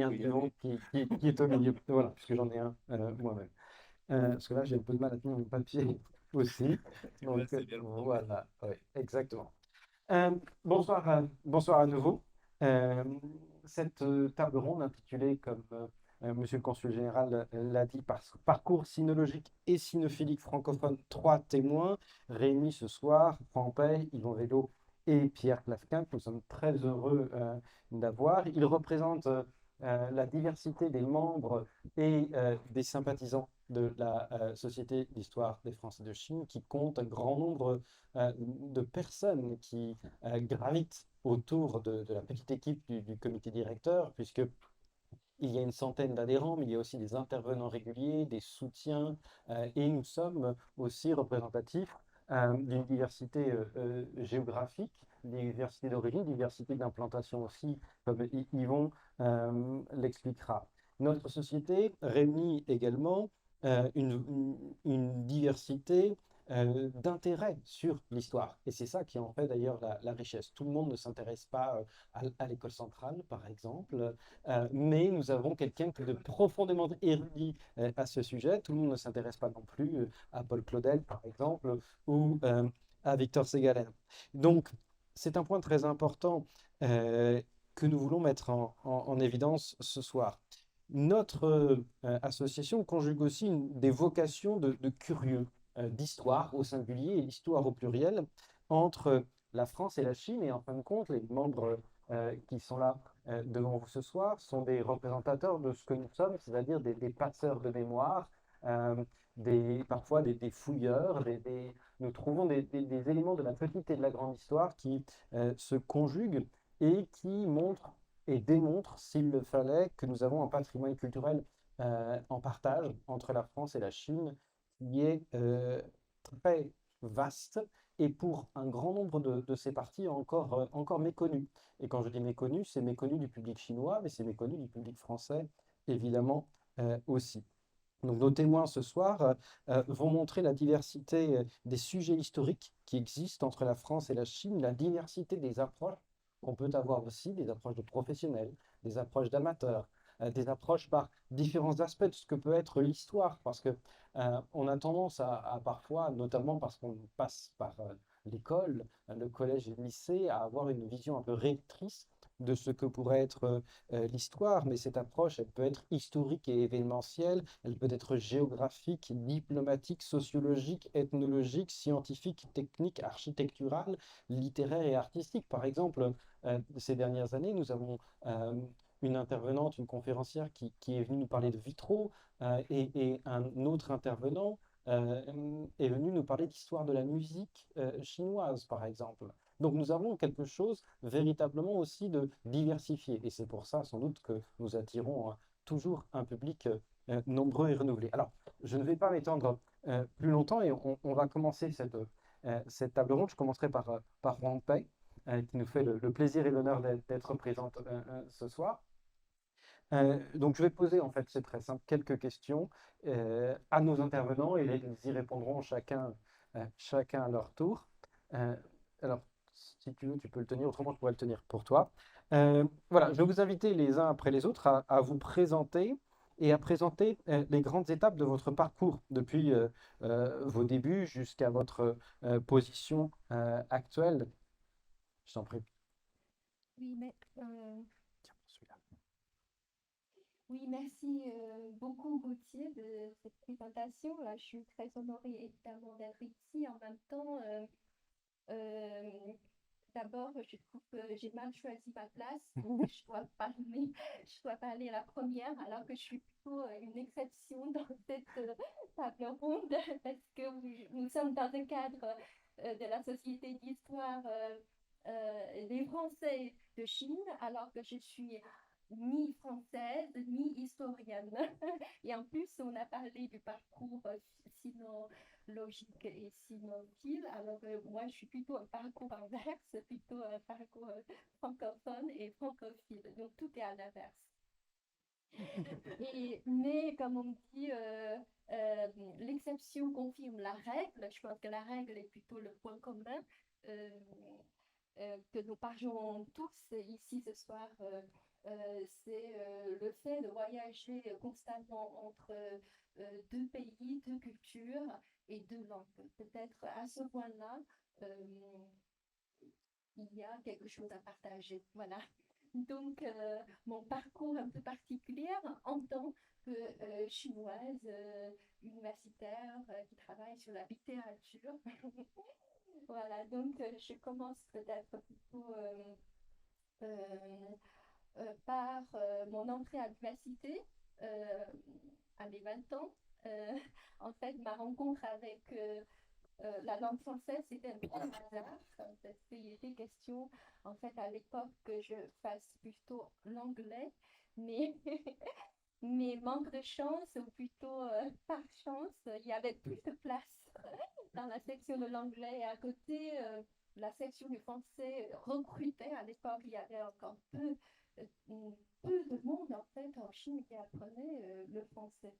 un divan qui est au milieu. Voilà, puisque j'en ai un moi-même. Parce que là, j'ai un peu de mal à tenir mon papier aussi. Donc, voilà, ouais, exactement. Euh, bonsoir à nouveau. Euh, cette table ronde intitulée, comme Monsieur le Consul Général l'a dit, Parcours sinologique et cynophilique francophone, trois témoins réunis ce soir, Franck Pey, Yvon Vélo et Pierre Clafquin, que nous sommes très heureux d'avoir. Ils représentent la diversité des membres et des sympathisants de la Société d'histoire des Français de Chine, qui compte un grand nombre de personnes qui gravitent autour de la petite équipe du comité directeur, puisque il y a une centaine d'adhérents, mais il y a aussi des intervenants réguliers, des soutiens, et nous sommes aussi représentatifs d'une diversité géographique, diversité d'origine, diversité d'implantation aussi, comme Yvon l'expliquera. Notre société réunit également une diversité d'intérêt sur l'histoire. Et c'est ça qui en fait d'ailleurs la richesse. Tout le monde ne s'intéresse pas à l'école centrale, par exemple, mais nous avons quelqu'un de profondément érudit à ce sujet. Tout le monde ne s'intéresse pas non plus à Paul Claudel, par exemple, ou à Victor Ségalen. Donc, c'est un point très important euh, que nous voulons mettre en évidence ce soir. Notre association conjugue aussi des vocations de curieux, d'histoire au singulier et l'histoire au pluriel, entre la France et la Chine. Et en fin de compte, les membres qui sont là devant vous ce soir sont des représentateurs de ce que nous sommes, c'est-à-dire des passeurs de mémoire, euh, parfois des fouilleurs. Nous trouvons des éléments de la petite et de la grande histoire qui se conjuguent et qui montrent et démontrent, s'il le fallait, que nous avons un patrimoine culturel en partage entre la France et la Chine qui est très vaste et pour un grand nombre de ces parties encore méconnu. Et quand je dis méconnu, c'est méconnu du public chinois, mais c'est méconnu du public français, évidemment, aussi. Donc, nos témoins ce soir vont montrer la diversité des sujets historiques qui existent entre la France et la Chine, la diversité des approches qu'on peut avoir aussi, des approches de professionnels, des approches d'amateurs, des approches par différents aspects de ce que peut être l'histoire, parce que on a tendance à parfois, notamment parce qu'on passe par l'école, le collège et le lycée, à avoir une vision un peu réductrice de ce que pourrait être l'histoire, mais cette approche, elle peut être historique et événementielle, elle peut être géographique, diplomatique, sociologique, ethnologique, scientifique, technique, architecturale, littéraire et artistique. Par exemple, ces dernières années, nous avons une intervenante, une conférencière qui est venue nous parler de vitraux, et un autre intervenant est venu nous parler d'histoire de la musique chinoise, par exemple. Donc nous avons quelque chose véritablement aussi de diversifié. Et c'est pour ça, sans doute, que nous attirons toujours un public nombreux et renouvelé. Alors, je ne vais pas m'étendre plus longtemps et on va commencer cette table ronde. Je commencerai par Wang Pei, qui nous fait le plaisir et l'honneur d'être présente ce soir. Donc, je vais poser, en fait, c'est très simple, quelques questions à nos intervenants et ils y répondront chacun à leur tour. Euh, alors, si tu veux, tu peux le tenir, autrement, je pourrais le tenir pour toi. Voilà, je vais vous inviter les uns après les autres à vous présenter et à présenter les grandes étapes de votre parcours depuis vos débuts jusqu'à votre position actuelle. Je t'en prie. Oui, mais, oui, merci beaucoup Gauthier de cette présentation. Là, je suis très honorée évidemment d'être ici. En même temps, euh, d'abord, je trouve que j'ai mal choisi ma place. Je dois parler la première, alors que je suis plutôt une exception dans cette table ronde, parce que nous sommes dans le cadre de la Société d'histoire des Français de Chine, alors que je suis ni française, ni historienne. Et en plus, on a parlé du parcours sinologique et sinophile. Alors, moi, je suis plutôt un parcours inverse, plutôt un parcours francophone et francophile. Donc, tout est à l'inverse. Mais, comme on dit, l'exception confirme la règle. Je pense que la règle est plutôt le point commun. Euh, que nous partageons tous ici ce soir c'est le fait de voyager constamment entre deux pays, deux cultures et deux langues. Peut-être à ce point-là, il y a quelque chose à partager. Voilà. Donc, mon parcours un peu particulier en tant que chinoise universitaire qui travaille sur la littérature. Voilà, donc je commence peut-être plutôt par mon entrée à l'université à mes 20 ans. Euh, En fait, ma rencontre avec la langue française, c'était un peu un hasard, parce qu'il était question, en fait, à l'époque, que je fasse plutôt l'anglais, mais, mais manque de chance, ou plutôt par chance, il y avait plus de place dans la section de l'anglais, et à côté, la section du français recrutait. À l'époque, il y avait encore peu de monde, en fait, en Chine qui apprenait le français.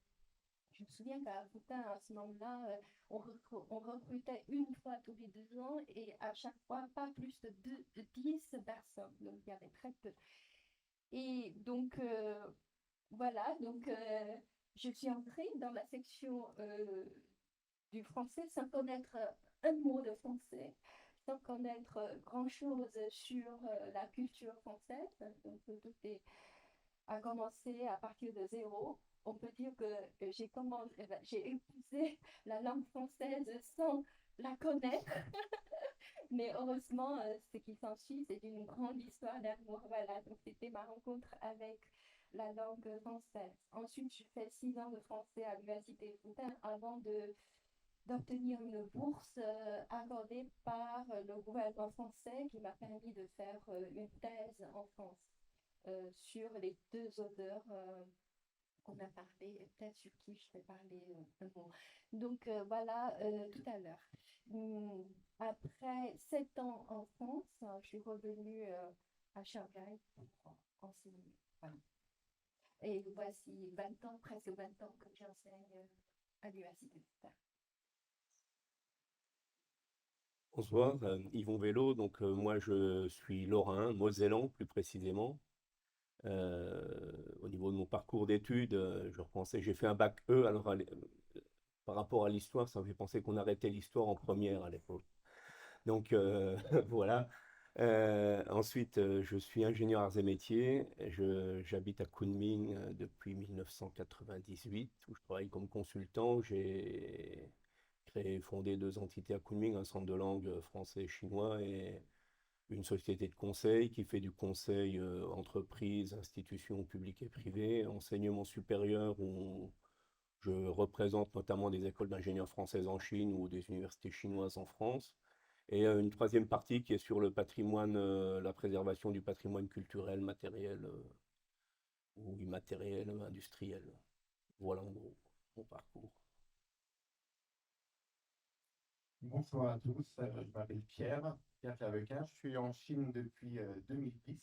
Je me souviens qu'à Bhutan, à ce moment-là, on recrutait une fois tous les 2 ans et à chaque fois pas plus de 10 personnes. Donc il y avait très peu. Et donc voilà, donc je suis entrée dans la section du français sans connaître un mot de français, sans connaître grand-chose sur la culture française. Donc tout a commencé à partir de zéro. On peut dire que j'ai épousé la langue française sans la connaître, mais heureusement, ce qui s'ensuit, c'est une grande histoire d'amour. Voilà, donc c'était ma rencontre avec la langue française. Ensuite, j'ai fait 6 ans de français à l'université Futin avant d'obtenir une bourse accordée par le gouvernement français qui m'a permis de faire une thèse en France sur les 2 auteurs qu'on a parlé, et peut-être sur qui je vais parler un mot. Donc voilà, tout à l'heure. Après 7 ans en France, je suis revenue à Shanghai pour enseigner. Voilà. Et voici 20 ans, presque 20 ans que j'enseigne à l'université. Bonsoir, Yvon Vélo. Donc, moi, je suis lorrain, mosellan plus précisément. Au niveau de mon parcours d'études, j'ai fait un bac E. Alors, par rapport à l'histoire, ça me fait penser qu'on arrêtait l'histoire en première à l'époque. Donc, voilà. Ensuite, je suis ingénieur arts et métiers. J'habite à Kunming depuis 1998, où je travaille comme consultant. J'ai créé et fondé 2 entités à Kunming, un centre de langue français et chinois et une société de conseil qui fait du conseil entreprises, institutions publiques et privées, enseignement supérieur où je représente notamment des écoles d'ingénieurs françaises en Chine ou des universités chinoises en France. Et une troisième partie qui est sur le patrimoine, la préservation du patrimoine culturel, matériel ou immatériel, industriel. Voilà en gros mon parcours. Bonsoir à tous, je m'appelle Pierre Clavequin, je suis en Chine depuis 2010.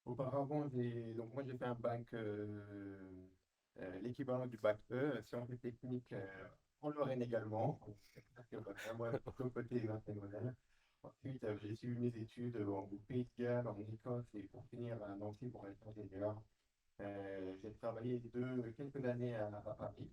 Auparavant, moi j'ai fait un bac, l'équivalent du bac E, sciences techniques en Lorraine également. Moi, plutôt côté maternelle. Ensuite, j'ai suivi mes études au Pays de Galles, en Écosse et pour finir à Nancy pour être ingénieur. J'ai travaillé quelques années à Paris.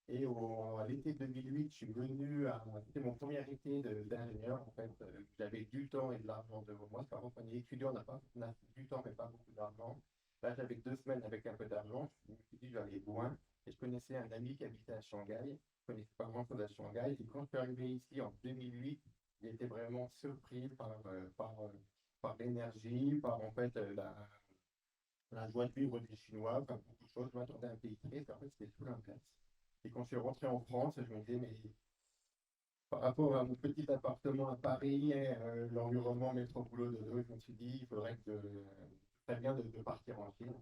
Et à l'été 2008, je suis venu c'était mon premier été d'ingénieur. En fait, j'avais du temps et de l'argent devant moi. Par contre, quand on est étudiant, on a du temps, mais pas beaucoup d'argent. Là, j'avais 2 semaines avec un peu d'argent. Je me suis dit, je vais aller loin. Et je connaissais un ami qui habitait à Shanghai. Je ne connaissais pas grand-chose à Shanghai. Et quand je suis arrivé ici en 2008, j'ai été vraiment surpris par l'énergie, par en fait la joie de vivre des Chinois, enfin, beaucoup de choses. Je m'attendais à un pays triste, en fait, c'était tout l'inverse. Et quand je suis rentré en France, je me disais, mais par rapport à mon petit appartement à Paris, l'environnement métro-boulot de deux, je me suis dit, il faudrait très bien de partir en Chine.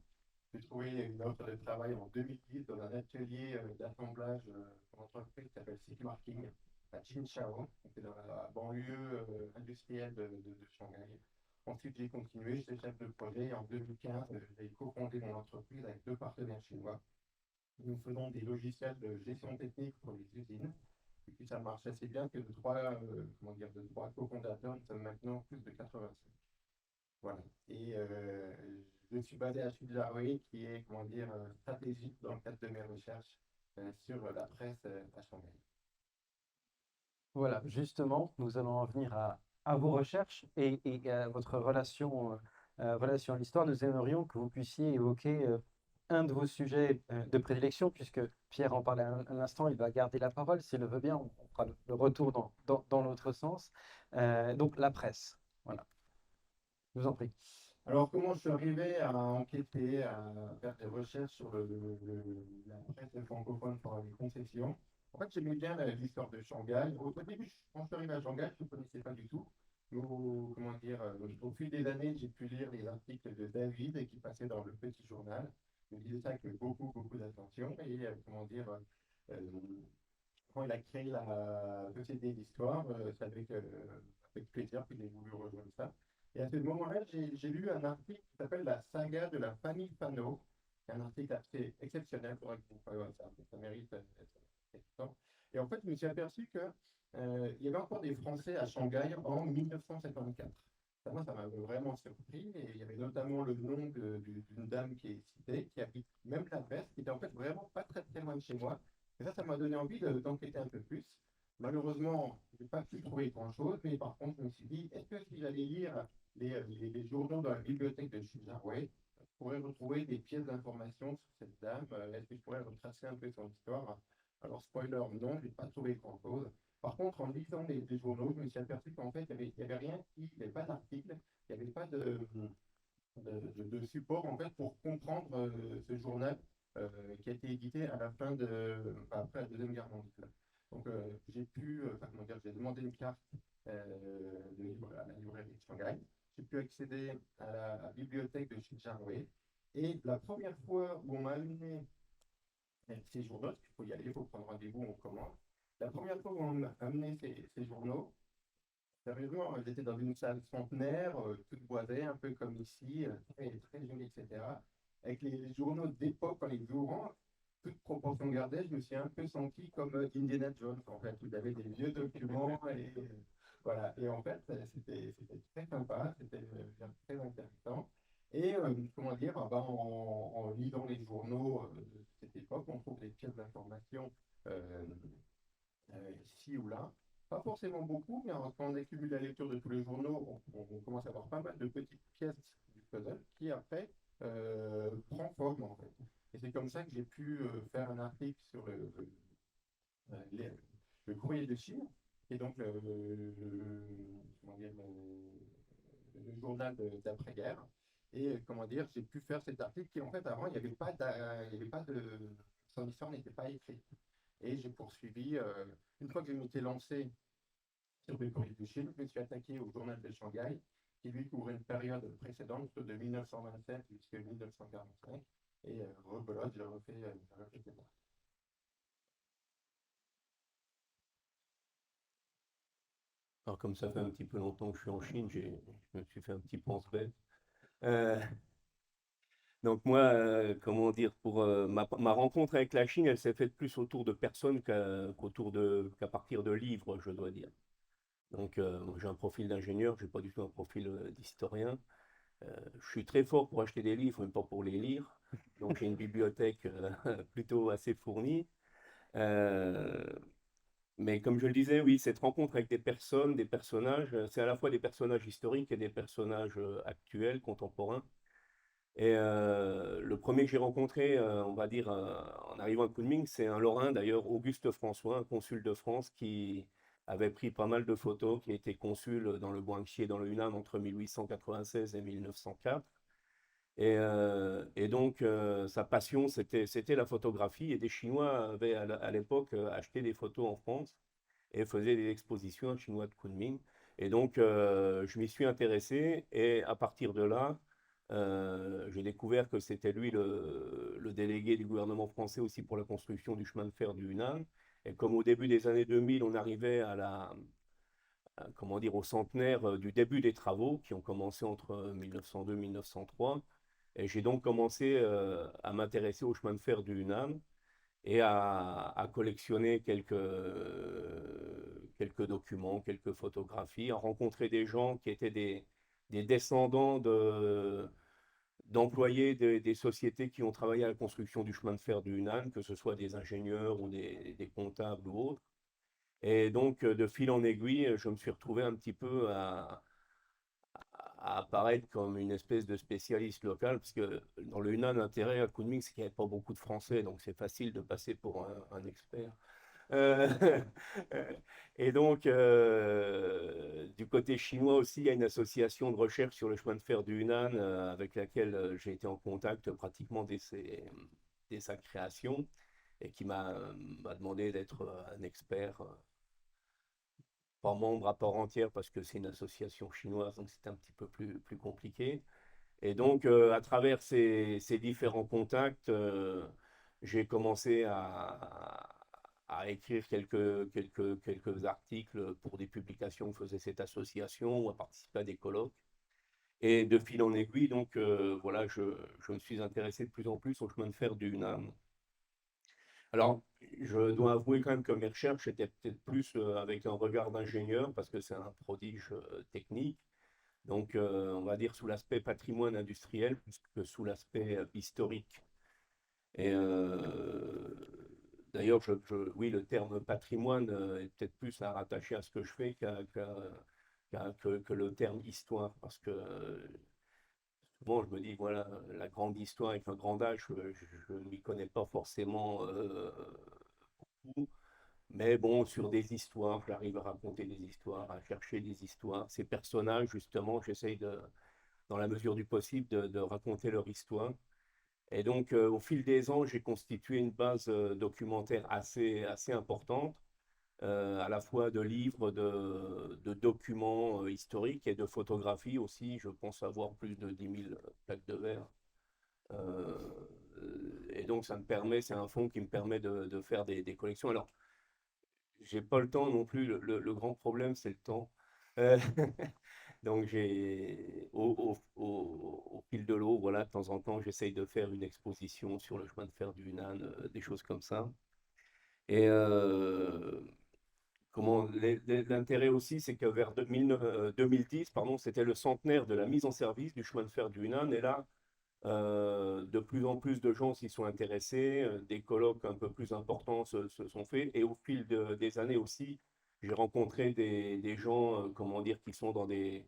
J'ai trouvé une offre de travail en 2010 dans un atelier d'assemblage pour entreprise qui s'appelle Sig Marking à Qinshao, c'est dans la banlieue industrielle de Shanghai. Ensuite, j'ai continué, j'étais chef de projet et en 2015, j'ai cofondé mon entreprise avec 2 partenaires chinois. Nous faisons des logiciels de gestion technique pour les usines. Et puis ça marche assez bien que de trois cofondateurs, nous sommes maintenant plus de 85. Voilà. Et je suis basé à Sudjouaré, qui est, comment dire, stratégique dans le cadre de mes recherches sur la presse à Shanghai. Voilà, justement, nous allons en venir à vos recherches et à votre relation à l'histoire. Nous aimerions que vous puissiez évoquer un de vos sujets de prédilection, puisque Pierre en parlait à l'instant, il va garder la parole, s'il le veut bien, on fera le retour dans l'autre sens. Donc la presse, voilà, je vous en prie. Alors, comment je suis arrivé à enquêter, à faire des recherches sur la presse francophone pour les concessions? En fait, j'aimais bien l'histoire de Shanghai. Au début, quand je suis arrivé à Shanghai, je ne connaissais pas du tout. Comment dire, au fil des années, j'ai pu lire les articles de David qui passaient dans le petit journal. Je me disais ça avec beaucoup, beaucoup d'attention. Et comment dire, quand il a créé la Société d'Histoire, c'est avec plaisir que j'ai voulu rejoindre ça. Et à ce moment-là, j'ai lu un article qui s'appelle La saga de la famille Fano. C'est un article assez exceptionnel, il faudrait que vous voyez ça, ça mérite d'être important. Et en fait, je me suis aperçu que il y avait encore des Français à Shanghai en 1974. Moi, ça m'a vraiment surpris. Et il y avait notamment le nom d'une dame qui est citée, qui habite même la Veste, qui était en fait vraiment pas très très loin de chez moi. Et ça m'a donné envie d'enquêter un peu plus. Malheureusement, je n'ai pas pu trouver grand-chose, mais par contre, je me suis dit, est-ce que si j'allais lire les journaux dans la bibliothèque de Shujiahui, je pourrais retrouver des pièces d'information sur cette dame? Est-ce que je pourrais retracer un peu son histoire? Alors, spoiler, non, je n'ai pas trouvé grand-chose. Par contre, en lisant les journaux, je me suis aperçu qu'en fait, il n'y avait rien, il n'y avait pas d'article, il n'y avait pas de support en fait, pour comprendre ce journal qui a été édité à la fin après la Deuxième Guerre mondiale. Donc, j'ai pu, comment dire, j'ai demandé une carte de livre à la librairie de Shanghai. J'ai pu accéder à la bibliothèque de Shujiahui. Et la première fois où on m'a amené ces journaux, parce qu'il faut y aller, il faut prendre rendez-vous, on commande. La première fois où on m'a amené ces journaux, sérieusement, j'étais dans une salle centenaire, toute boisée, un peu comme ici, très, très jolie, etc. Avec les journaux d'époque, en les ouvrant, toute proportion gardée, je me suis un peu senti comme Indiana Jones, en fait. Vous avez des vieux documents et voilà. Et en fait, c'était très sympa, c'était très intéressant. Et comment dire, en lisant les journaux de cette époque, on trouve des pièces d'information euh, ici ou là. Pas forcément beaucoup, mais quand on accumule la lecture de tous les journaux, on commence à avoir pas mal de petites pièces du puzzle qui après prend forme en fait. Et c'est comme ça que j'ai pu faire un article sur le courrier de Chine, et donc comment dire, le journal d'après-guerre. Et comment dire, j'ai pu faire cet article qui en fait avant, il n'y avait pas son histoire n'était pas écrite. Et j'ai poursuivi, une fois que je m'étais lancé sur le courrier de Chine, je me suis attaqué au journal de Shanghai, qui lui couvrait une période précédente de 1927 jusqu'à 1945. Et rebelote, j'ai refait cette article. Alors, comme ça fait un petit peu longtemps que je suis en Chine, je me suis fait un petit pense-bête. Donc moi, comment dire, pour ma rencontre avec la Chine, elle s'est faite plus autour de personnes qu'à partir de livres, je dois dire. Donc moi, j'ai un profil d'ingénieur, j'ai pas du tout un profil d'historien. Je suis très fort pour acheter des livres, mais pas pour les lire. Donc j'ai une bibliothèque plutôt assez fournie. Euh, mais comme je le disais, oui, cette rencontre avec des personnes, des personnages, c'est à la fois des personnages historiques et des personnages actuels, contemporains. Et le premier que j'ai rencontré, on va dire, en arrivant à Kunming, c'est un Lorrain d'ailleurs, Auguste François, un consul de France qui avait pris pas mal de photos, qui était consul dans le Guangxi et dans le Yunnan entre 1896 et 1904. Et donc, sa passion, c'était la photographie. Et des Chinois avaient à l'époque acheté des photos en France et faisaient des expositions à Chinois de Kunming. Et donc, je m'y suis intéressé. Et à partir de là, j'ai découvert que c'était lui le délégué du gouvernement français aussi pour la construction du chemin de fer du Yunnan. Et comme au début des années 2000, on arrivait comment dire, au centenaire du début des travaux qui ont commencé entre 1902 et 1903, et j'ai donc commencé à m'intéresser au chemin de fer du Yunnan et à collectionner quelques documents, quelques photographies, à rencontrer des gens qui étaient des descendants d'employer des sociétés qui ont travaillé à la construction du chemin de fer du Yunnan, que ce soit des ingénieurs ou des comptables ou autres. Et donc, de fil en aiguille, je me suis retrouvé un petit peu à apparaître comme une espèce de spécialiste local, parce que dans le Yunnan, l'intérêt à Kunming, c'est qu'il n'y avait pas beaucoup de Français, donc c'est facile de passer pour un expert. Euh, et donc, du côté chinois aussi, il y a une association de recherche sur le chemin de fer du Yunnan avec laquelle j'ai été en contact pratiquement dès sa création et qui m'a demandé d'être un expert, pas membre à part entière parce que c'est une association chinoise, donc c'est un petit peu plus compliqué. Et donc, à travers ces différents contacts, j'ai commencé à écrire quelques articles pour des publications que faisait cette association ou à participer à des colloques. Et de fil en aiguille, donc, voilà, je me suis intéressé de plus en plus au chemin de fer du Yunnan. Alors, je dois avouer quand même que mes recherches étaient peut-être plus avec un regard d'ingénieur, parce que c'est un prodige technique. Donc, on va dire sous l'aspect patrimoine industriel plus que sous l'aspect historique. Et d'ailleurs, oui, le terme patrimoine est peut-être plus à rattacher à ce que je fais que le terme histoire, parce que souvent je me dis, voilà, la grande histoire avec un grand H, je ne m'y connais pas forcément beaucoup. Mais bon, sur des histoires, j'arrive à raconter des histoires, à chercher des histoires. Ces personnages, justement, j'essaye dans la mesure du possible, de raconter leur histoire. Et donc, au fil des ans, j'ai constitué une base documentaire assez importante, à la fois de livres, de documents historiques et de photographies aussi. Je pense avoir plus de 10 000 plaques de verre. Euh, et donc, ça me permet, c'est un fonds qui me permet de faire des collections. Alors, j'ai pas le temps non plus. Le grand problème, c'est le temps. Euh, donc, au fil de l'eau, voilà, de temps en temps, j'essaye de faire une exposition sur le chemin de fer du Yunnan, des choses comme ça. Et l'intérêt aussi, c'est que vers 2010, pardon, c'était le centenaire de la mise en service du chemin de fer du Yunnan. Et là, de plus en plus de gens s'y sont intéressés, des colloques un peu plus importants se sont faits, et au fil des années aussi, j'ai rencontré des gens, comment dire, qui sont dans des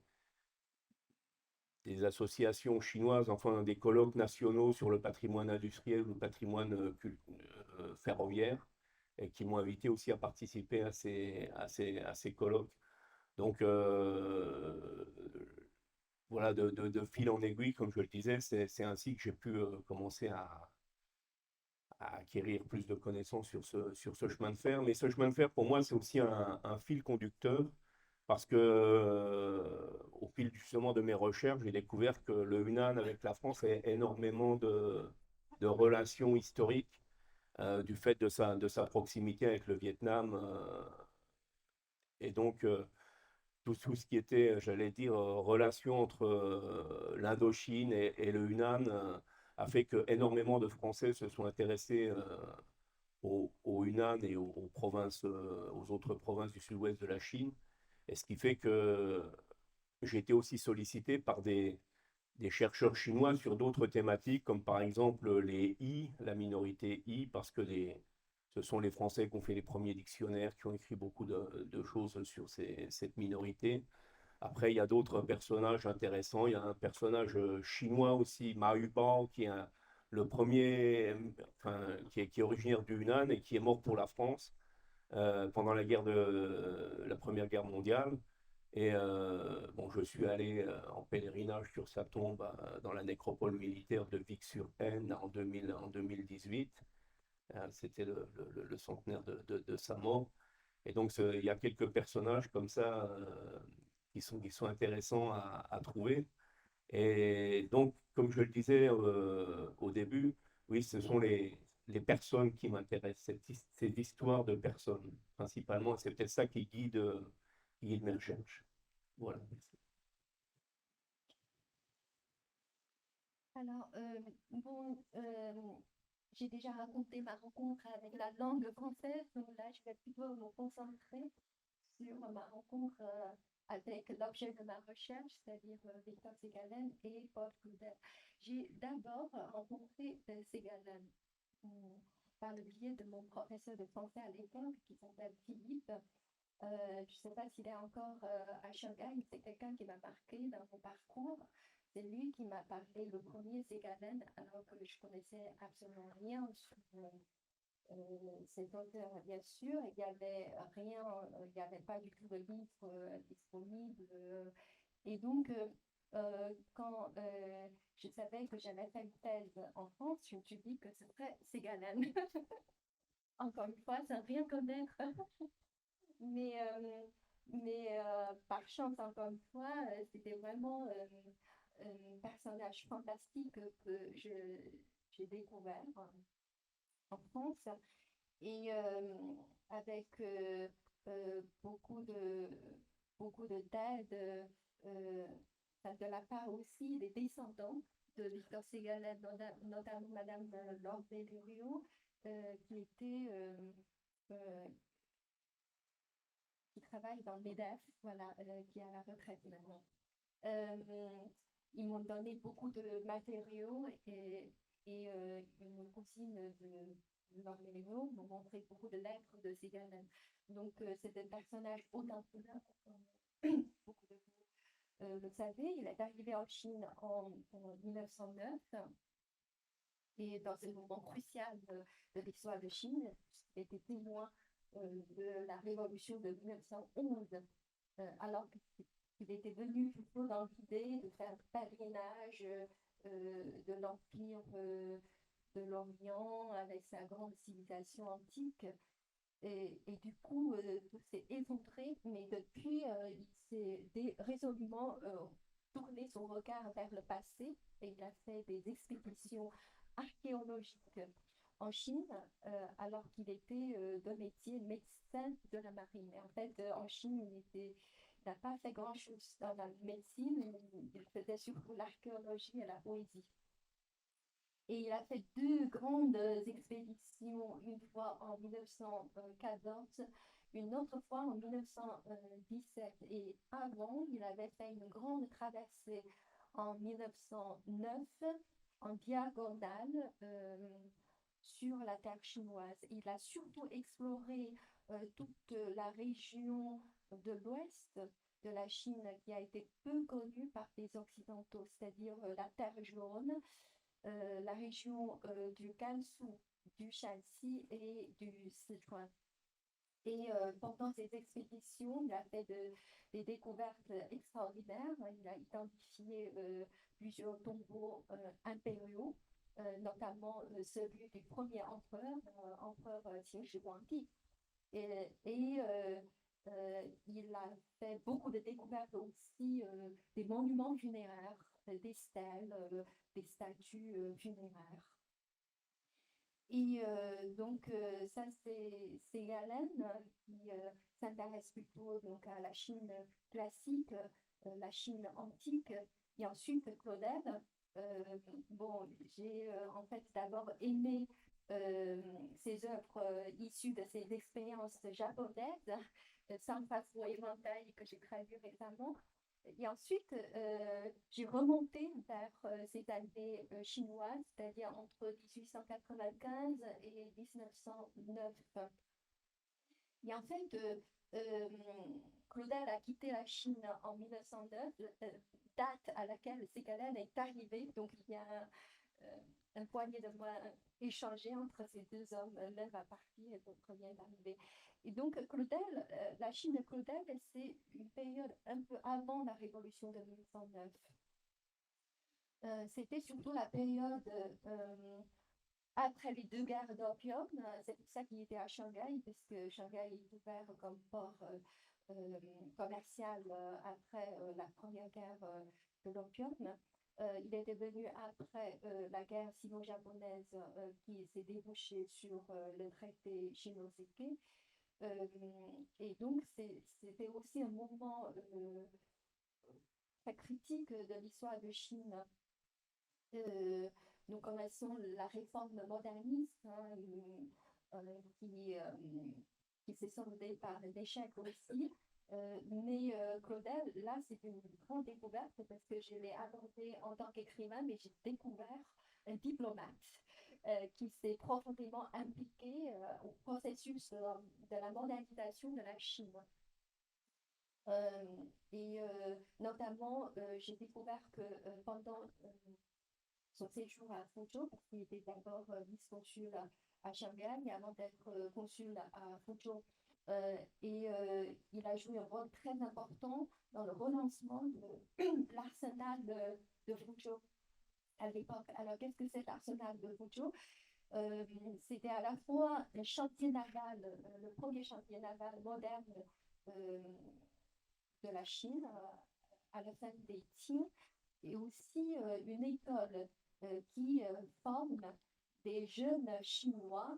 associations chinoises, enfin des colloques nationaux sur le patrimoine industriel ou le patrimoine ferroviaire, et qui m'ont invité aussi à participer à ces colloques. Donc, voilà, de fil en aiguille, comme je le disais, c'est ainsi que j'ai pu commencer à acquérir plus de connaissances sur ce chemin de fer. Mais ce chemin de fer, pour moi, c'est aussi un fil conducteur, parce que au fil justement de mes recherches, j'ai découvert que le Yunnan avec la France a énormément de relations historiques, du fait de sa proximité avec le Vietnam. Et donc, tout ce qui était, j'allais dire, relation entre l'Indochine et le Yunnan a fait que énormément de Français se sont intéressés au Yunnan et aux provinces, aux autres provinces du sud-ouest de la Chine. Et ce qui fait que j'ai été aussi sollicité par des chercheurs chinois sur d'autres thématiques, comme par exemple les I, la minorité I, parce que ce sont les Français qui ont fait les premiers dictionnaires, qui ont écrit beaucoup de choses sur cette minorité. Après, il y a d'autres personnages intéressants. Il y a un personnage chinois aussi, Ma Yubao, qui est le premier, enfin, qui est originaire du Yunnan et qui est mort pour la France pendant la Première Guerre mondiale. Et bon, je suis allé en pèlerinage sur sa tombe dans la nécropole militaire de Vic-sur-Aisne en 2018. C'était le centenaire de sa mort. Et donc, il y a quelques personnages comme ça qui sont intéressants à trouver. Et donc, comme je le disais au début, oui, ce sont les personnes qui m'intéressent, ces histoires de personnes, principalement. C'est peut-être ça qui guide mes recherches. Voilà. Alors, bon, j'ai déjà raconté ma rencontre avec la langue française, donc là, je vais plutôt me concentrer sur ma rencontre avec l'objet de ma recherche, c'est-à-dire Victor Segalen et Paul Claudel. j'ai d'abord rencontré Ségalen par le biais de mon professeur de français à l'époque qui s'appelle Philippe. Je ne sais pas s'il est encore à Shanghai, c'est quelqu'un qui m'a marqué dans mon parcours. C'est lui qui m'a parlé le premier Ségalen, alors que je connaissais absolument rien sur cet auteur, bien sûr. Il n'y avait rien, il n'y avait pas du tout de livre disponible. Et donc, quand je savais que j'allais faire une thèse en France, je me suis dit que ce serait Ségalen. Encore une fois, sans rien connaître. Mais, par chance, encore une fois, c'était vraiment un personnage fantastique que j'ai découvert en France. Et avec beaucoup d'aide de la part aussi des descendants de Victor Ségalen, notamment Madame Laure Bellurio, qui était qui travaille dans le MEDEF, voilà, qui est à la retraite maintenant. Ils m'ont donné beaucoup de matériaux et une cousine de leur Bellurio m'ont montré beaucoup de lettres de Ségalen. Donc, c'est un personnage authentique. Beaucoup de vous le savez, il est arrivé en Chine en 1909 et dans ce moment crucial de l'histoire de Chine, il était témoin de la révolution de 1911, alors qu'il était venu plutôt dans l'idée de faire le pèlerinage de l'Empire de l'Orient avec sa grande civilisation antique. Et du coup, tout s'est effondré, mais depuis, il s'est résolument tourné son regard vers le passé et il a fait des expéditions archéologiques en Chine, alors qu'il était de métier médecin de la marine. Et en fait, en Chine, il n'a pas fait grand-chose dans la médecine, il faisait surtout l'archéologie et la poésie. Et il a fait 2 grandes expéditions, une fois en 1914, une autre fois en 1917. Et avant, il avait fait une grande traversée en 1909 en diagonale sur la terre chinoise. Il a surtout exploré toute la région de l'ouest de la Chine qui a été peu connue par les Occidentaux, c'est-à-dire la terre jaune, la région du Gansu, du Shanxi et du Sichuan. Et pendant ces expéditions, il a fait des découvertes extraordinaires. Il a identifié plusieurs tombeaux impériaux, notamment celui du premier empereur, empereur Qin Shi Huangdi. Et il a fait beaucoup de découvertes aussi des monuments funéraires, des stèles, des statues funéraires. Et donc, ça, c'est Galen qui s'intéresse plutôt donc, à la Chine classique, la Chine antique, et ensuite Claudel. Bon, j'ai en fait d'abord aimé ces œuvres issues de ces expériences japonaises, Sanpaku Éventail que j'ai traduit récemment. Et ensuite, j'ai remonté vers ces années chinoises, c'est-à-dire entre 1895 et 1909. Et en fait, Claudel a quitté la Chine en 1909, date à laquelle Ségalen est arrivé. Donc, il y a un poignet de mois échangé entre ces 2 hommes. L'un va partir et l'autre vient d'arriver. Et donc, Claudel, la Chine de Claudel, c'est une période un peu avant la révolution de 1909. C'était surtout la période après les 2 guerres d'opium. C'est pour ça qu'il était à Shanghai, puisque Shanghai est ouvert comme port commercial après la première guerre de l'opium. Il était venu après la guerre sino-japonaise qui s'est débouchée sur le traité Shimonoseki. Et donc, c'était aussi un moment très critique de l'histoire de Chine. Nous connaissons la réforme moderniste qui s'est soldée par l'échec aussi. Mais Claudel, là, c'est une grande découverte parce que je l'ai abordé en tant qu'écrivain, mais j'ai découvert un diplomate qui s'est profondément impliqué au processus de la modernisation de la Chine. Notamment, j'ai découvert que pendant son séjour à Fuzhou, parce qu'il était d'abord vice-consul à Shanghai avant d'être consul à Fuzhou. Il a joué un rôle très important dans le relancement de l'arsenal de Fuzhou à l'époque. Alors, qu'est-ce que c'est l'arsenal de Fuzhou? C'était à la fois un chantier naval, le premier chantier naval moderne de la Chine à la fin des Qing, et aussi une école qui forme des jeunes Chinois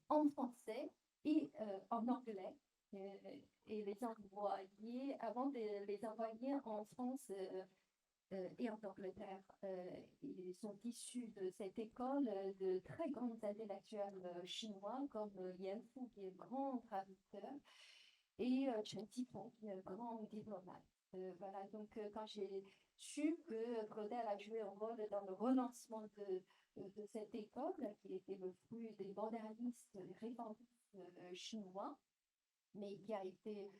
en français et en anglais, et les envoyer, avant de les envoyer en France et en Angleterre. Ils sont issus de cette école de très grands intellectuels chinois comme Yan Fu, qui est grand traducteur, et Chen Zhifeng, qui est un grand diplomate. Voilà, donc quand j'ai su que Claudel a joué un rôle dans le relancement de cette école, qui était le fruit des modernistes réformistes chinois, mais qui a été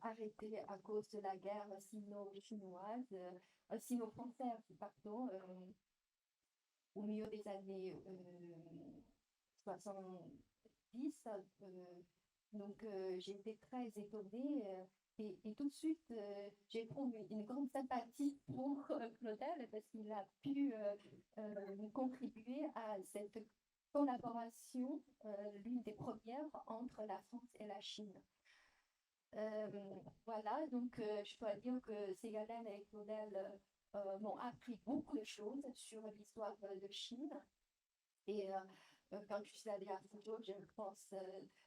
arrêté à cause de la guerre sino-chinoise, sino-française, pardon, au milieu des années 70. Donc j'ai été très étonnée et tout de suite j'éprouve une grande sympathie pour Claudel parce qu'il a pu contribuer à cette collaboration, l'une des premières entre la France et la Chine. Voilà, donc je dois dire que Ségalen et Claudel m'ont appris beaucoup de choses sur l'histoire de Chine. Et quand je suis allée à Fuzhou, je pense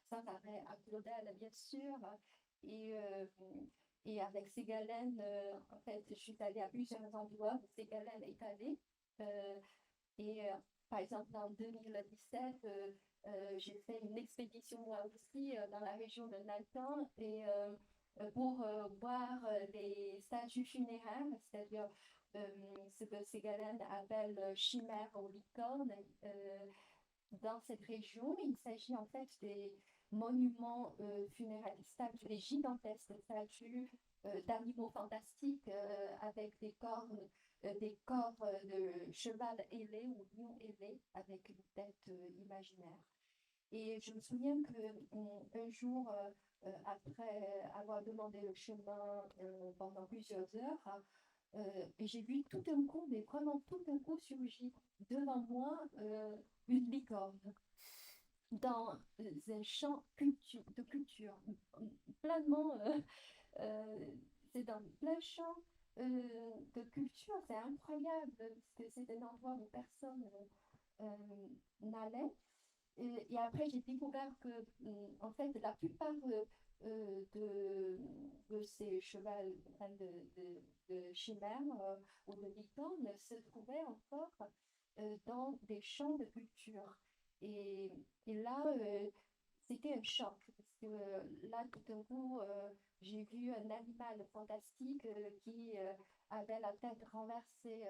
sans arrêt à Claudel, bien sûr. Et avec Ségalen, en fait, je suis allée à plusieurs endroits où Ségalen est allé. Par exemple, en 2017, j'ai fait une expédition moi aussi dans la région de Nantan et pour voir les statues funéraires, c'est-à-dire ce que Ségalen appelle chimère aux licornes. Dans cette région, il s'agit en fait des monuments funéraires, des gigantesques statues d'animaux fantastiques avec des cornes, des corps de cheval ailé ou lion ailé avec une tête imaginaire. Et je me souviens qu'un jour, après avoir demandé le chemin pendant plusieurs heures, et j'ai vu tout d'un coup, mais vraiment tout d'un coup surgir devant moi une licorne dans un champ de culture, pleinement, c'est dans plein champ de culture, c'est incroyable, parce que c'est un endroit où personne n'allait. Et après, j'ai découvert que, en fait, la plupart de ces chevals de chimères ou de licornes se trouvaient encore dans des champs de culture. Et là, c'était un choc, parce que là, tout d'un coup, j'ai vu un animal fantastique qui avait la tête renversée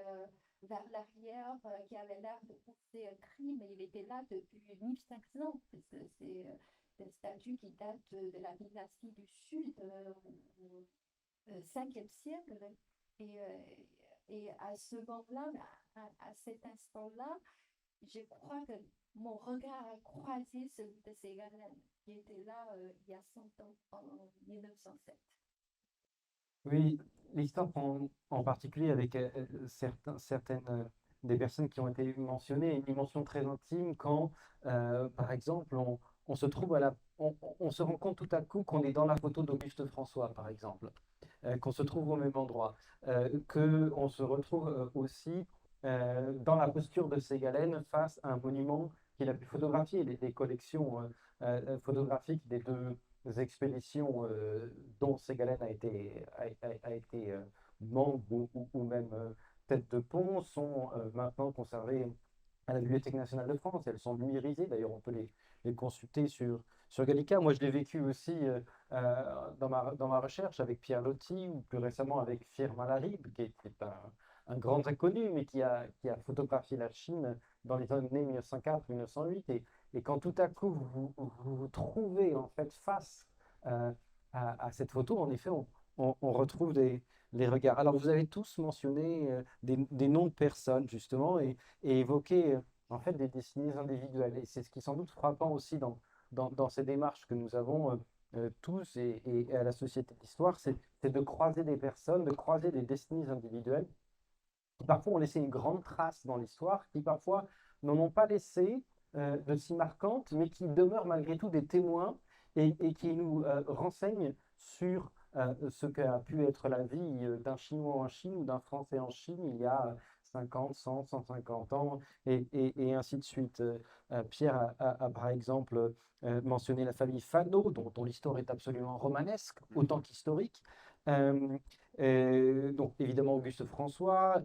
vers l'arrière, qui avait l'air de pousser un cri, mais il était là depuis 1500, parce que c'est une statue qui date de la dynastie du Sud, au 5e siècle. Et à ce moment-là, à cet instant-là, je crois que mon regard a croisé celui de Ségalen, qui était là il y a 100 ans, en 1907. Oui, l'histoire en particulier avec certaines des personnes qui ont été mentionnées, une dimension très intime quand, par exemple, on se trouve on se rend compte tout à coup qu'on est dans la photo d'Auguste François, par exemple, qu'on se trouve au même endroit, qu'on se retrouve aussi dans la posture de Ségalen face à un monument qu'il a pu photographier, des collections photographiques des deux expéditions dont Ségalen a été membre ou même tête de pont sont maintenant conservées à la Bibliothèque nationale de France. Elles sont numérisées, d'ailleurs on peut les consulter sur Gallica. Moi je l'ai vécu aussi dans ma recherche avec Pierre Loti ou plus récemment avec Firmin Laribe, qui est un grand inconnu, mais qui a photographié la Chine dans les années 1904-1908. Et quand tout à coup vous trouvez en fait face à cette photo, en effet, on retrouve les regards. Alors vous avez tous mentionné des noms de personnes justement et évoqué en fait des destinées individuelles. Et c'est ce qui est sans doute frappant aussi dans ces démarches que nous avons tous et à la Société d'Histoire, c'est de croiser des personnes, de croiser des destinées individuelles qui parfois ont laissé une grande trace dans l'histoire, qui parfois n'en ont pas laissé de si marquantes, mais qui demeurent malgré tout des témoins et qui nous renseignent sur ce qu'a pu être la vie d'un Chinois en Chine ou d'un Français en Chine il y a 50, 100, 150 ans, et ainsi de suite. Pierre a, par exemple mentionné la famille Fano, dont l'histoire est absolument romanesque, autant qu'historique. Euh, donc évidemment Auguste François,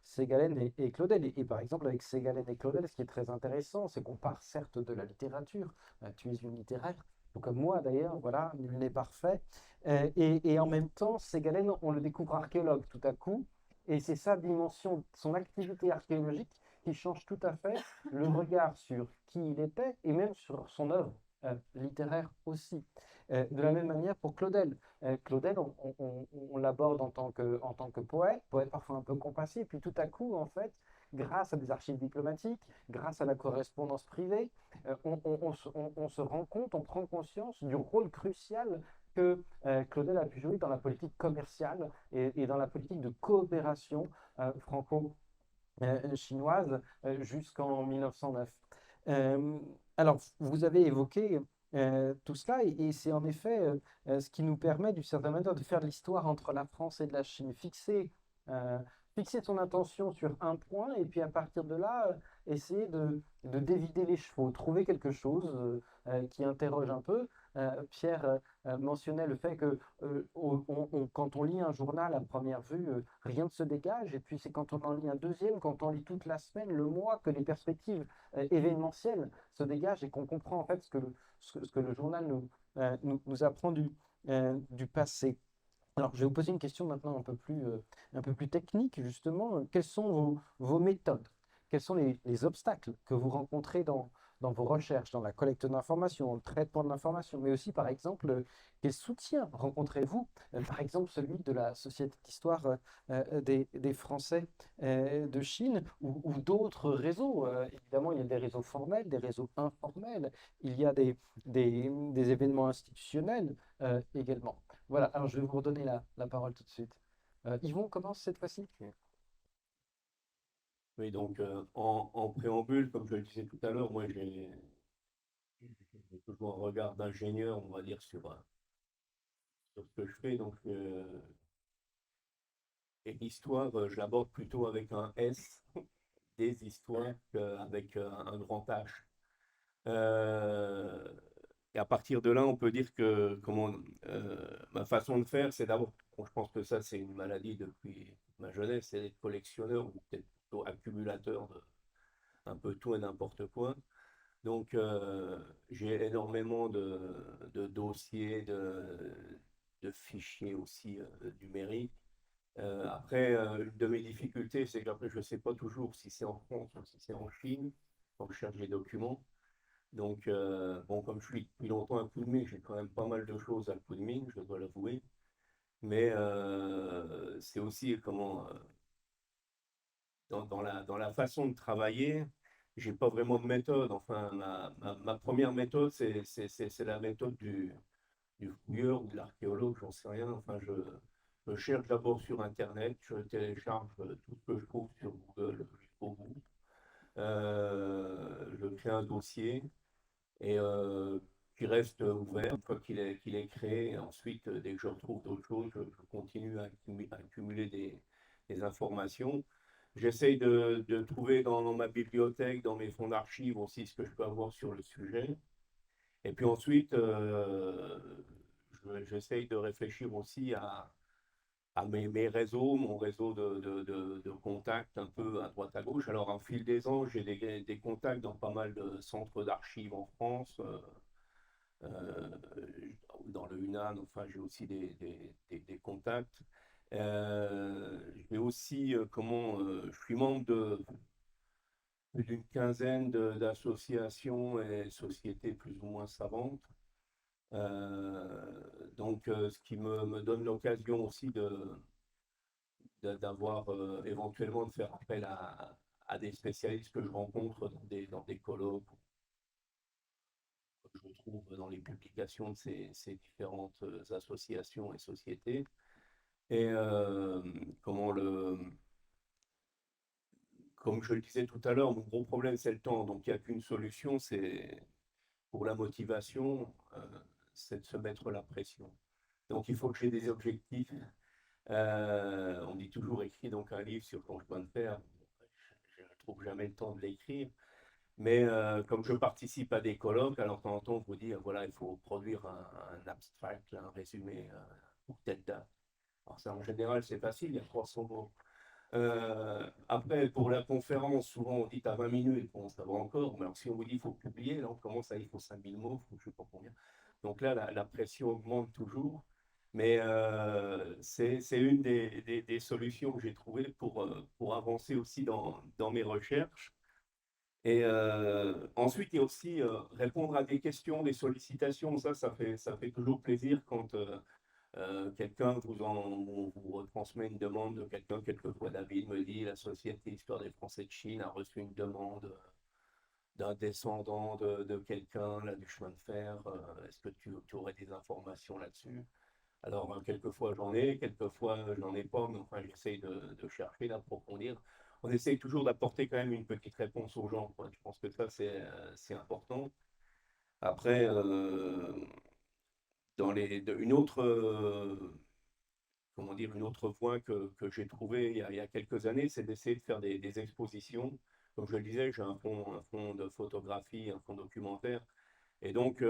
Ségalen et Claudel. Et par exemple avec Ségalen et Claudel, ce qui est très intéressant, c'est qu'on part certes de la littérature, tu es une littéraire, tout comme moi d'ailleurs, voilà, nul n'est parfait. Et en même temps, Ségalen, on le découvre archéologue tout à coup, et c'est sa dimension, son activité archéologique qui change tout à fait le regard sur qui il était et même sur son œuvre littéraire aussi. De la même manière pour Claudel. Claudel, on l'aborde en tant que poète, poète parfois un peu compassé, puis tout à coup, en fait, grâce à des archives diplomatiques, grâce à la correspondance privée, on se rend compte, on prend conscience du rôle crucial que Claudel a pu jouer dans la politique commerciale et dans la politique de coopération franco-chinoise jusqu'en 1909. Alors, vous avez évoqué tout cela, et c'est en effet ce qui nous permet, d'une certaine manière, de faire l'histoire entre la France et de la Chine. Fixer son attention sur un point, et puis à partir de là, essayer de dévider les chevaux, trouver quelque chose qui interroge un peu. Pierre mentionnait le fait que quand on lit un journal à première vue, rien ne se dégage, et puis c'est quand on en lit un deuxième, quand on lit toute la semaine, le mois, que les perspectives événementielles se dégagent et qu'on comprend en fait ce que le journal nous apprend du passé. Alors, je vais vous poser une question maintenant un peu plus technique, justement. Quelles sont vos méthodes? Quels sont les obstacles que vous rencontrez dans vos recherches, dans la collecte d'informations, le traitement de l'information, mais aussi, par exemple, quel soutien rencontrez-vous? Par exemple, celui de la Société d'Histoire des Français de Chine ou d'autres réseaux. Évidemment, il y a des réseaux formels, des réseaux informels, il y a des événements institutionnels également. Voilà, alors je vais vous redonner la parole tout de suite. Yvon commence cette fois-ci. Oui, donc en préambule, comme je le disais tout à l'heure, moi j'ai toujours un regard d'ingénieur, on va dire, sur ce que je fais. Donc, et l'histoire, je l'aborde plutôt avec un S, des histoires, qu'avec un grand H. Euh, et à partir de là, on peut dire que ma façon de faire, c'est d'abord, bon, je pense que ça, c'est une maladie depuis ma jeunesse, c'est d'être collectionneur ou peut-être plutôt accumulateur de un peu tout et n'importe quoi. Donc, j'ai énormément de dossiers, de fichiers aussi numériques. Après, une de mes difficultés, c'est qu'après, je ne sais pas toujours si c'est en France ou si c'est en Chine quand je cherche les documents. Donc, bon, comme je suis depuis longtemps à Kunming, j'ai quand même pas mal de choses à Kunming, je dois l'avouer. Mais c'est aussi dans la façon de travailler, j'ai pas vraiment de méthode. Enfin, ma première méthode, c'est la méthode du fouilleur ou de l'archéologue, j'en sais rien. Enfin, je cherche d'abord sur Internet, je télécharge tout ce que je trouve sur Google jusqu'au bout. Je crée un dossier et qui reste ouvert une fois qu'il est créé. Et ensuite, dès que je retrouve d'autres choses, je continue à accumuler des informations. J'essaye de trouver dans ma bibliothèque, dans mes fonds d'archives aussi ce que je peux avoir sur le sujet. Et puis ensuite, j'essaye de réfléchir aussi à à mes réseaux, mon réseau de contacts un peu à droite à gauche. Alors, en fil des ans, j'ai des contacts dans pas mal de centres d'archives en France, euh, dans le Hunan, enfin, j'ai aussi des contacts. J'ai aussi, je suis membre de plus d'une quinzaine d'associations et sociétés plus ou moins savantes. Ce qui me donne l'occasion aussi d'avoir éventuellement de faire appel à des spécialistes que je rencontre dans des colloques, que je trouve dans les publications de ces différentes associations et sociétés. Et comme je le disais tout à l'heure, mon gros problème c'est le temps, donc il n'y a qu'une solution, c'est pour la motivation, c'est de se mettre la pression. Donc il faut que j'ai des objectifs. On dit toujours écrit donc un livre sur ton chemin de fer. Je ne trouve jamais le temps de l'écrire. Mais comme je participe à des colloques, alors de temps en temps, on vous dit, voilà, il faut produire un abstract, un résumé pour telle date. Alors ça, en général, c'est facile, il y a 300 mots. Après, pour la conférence, souvent on dit à 20 minutes, bon, ça va encore, mais alors si on vous dit qu'il faut publier, là on commence à il faut 5000 mots, faut, je ne sais pas combien. Donc là, la pression augmente toujours. Mais c'est une des solutions que j'ai trouvées pour avancer aussi dans mes recherches. Et ensuite, il y a aussi répondre à des questions, des sollicitations. Ça fait toujours plaisir quand quelqu'un vous retransmet une demande de quelqu'un. Quelquefois, David me dit, la Société Histoire des Français de Chine a reçu une demande d'un descendant de quelqu'un là, du chemin de fer. Est-ce que tu aurais des informations là-dessus? Alors, quelquefois j'en ai, quelquefois j'en ai pas, mais enfin, j'essaye de chercher, d'approfondir. On essaye toujours d'apporter quand même une petite réponse aux gens, quoi. Je pense que ça, c'est important. Après, une autre, comment dire, une autre voie que j'ai trouvée il y a quelques années, c'est d'essayer de faire des expositions. Comme je le disais, j'ai un fond de photographie, un fond documentaire. Et donc,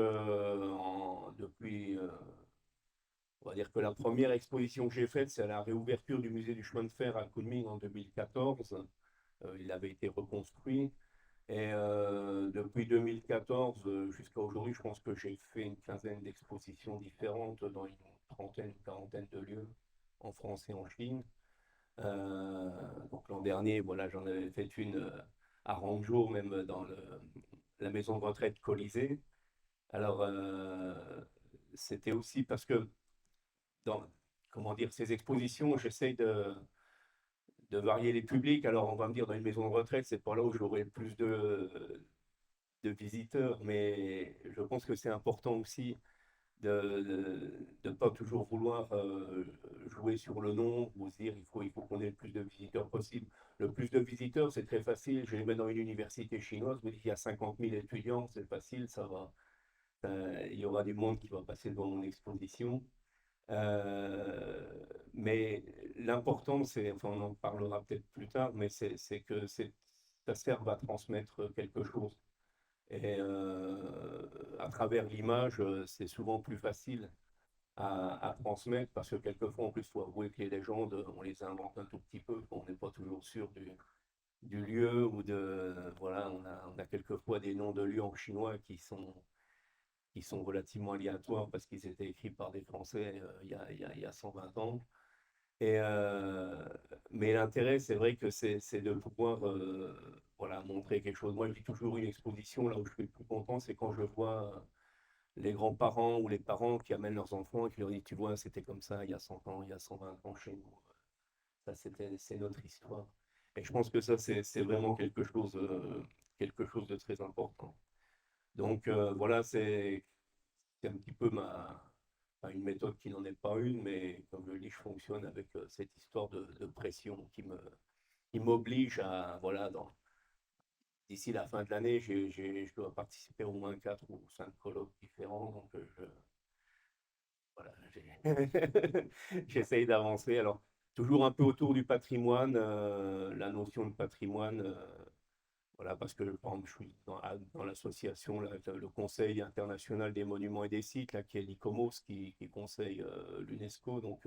depuis on va dire que la première exposition que j'ai faite, c'est à la réouverture du musée du chemin de fer à Kunming en 2014. Il avait été reconstruit. Et depuis 2014 jusqu'à aujourd'hui, je pense que j'ai fait une quinzaine d'expositions différentes dans une trentaine, une quarantaine de lieux en France et en Chine. Donc l'an dernier, voilà, j'en avais fait une à Hangzhou, même dans la maison de retraite Colisée. Alors, c'était aussi parce que dans, comment dire, ces expositions, j'essaye de varier les publics. Alors, on va me dire, dans une maison de retraite, c'est pas là où j'aurai le plus de visiteurs, mais je pense que c'est important aussi de ne pas toujours vouloir jouer sur le nombre ou se dire il faut qu'on ait le plus de visiteurs possible. Le plus de visiteurs, c'est très facile. Je les mets dans une université chinoise, je me dis qu'il y a 50 000 étudiants, c'est facile, ça va. Il y aura du monde qui va passer devant mon exposition. Mais l'important, c'est, enfin, on en parlera peut-être plus tard, mais c'est que ça serve à transmettre quelque chose. Et à travers l'image, c'est souvent plus facile à transmettre parce que quelquefois, en plus, il faut avouer que les légendes, on les invente un tout petit peu, on n'est pas toujours sûr du lieu ou de. Voilà, on a quelquefois des noms de lieux en chinois qui sont relativement aléatoires parce qu'ils étaient écrits par des Français il y a 120 ans. Et, mais l'intérêt, c'est vrai que c'est de pouvoir voilà, montrer quelque chose. Moi, j'ai toujours une exposition, là où je suis le plus content, c'est quand je vois les grands-parents ou les parents qui amènent leurs enfants et qui leur disent, tu vois, c'était comme ça il y a 100 ans, il y a 120 ans chez nous. Ça, c'est notre histoire. Et je pense que ça, c'est vraiment quelque chose de très important. Donc voilà, c'est un petit peu enfin, une méthode qui n'en est pas une, mais comme je le dis, je fonctionne avec cette histoire de pression qui m'oblige à, voilà, d'ici la fin de l'année, je dois participer au moins 4 ou 5 colloques différents, donc voilà, j'essaye d'avancer. Alors, toujours un peu autour du patrimoine, la notion de patrimoine. Voilà, parce que par exemple, je suis dans l'association, le Conseil international des monuments et des sites, là, qui est l'ICOMOS, qui conseille l'UNESCO. Donc,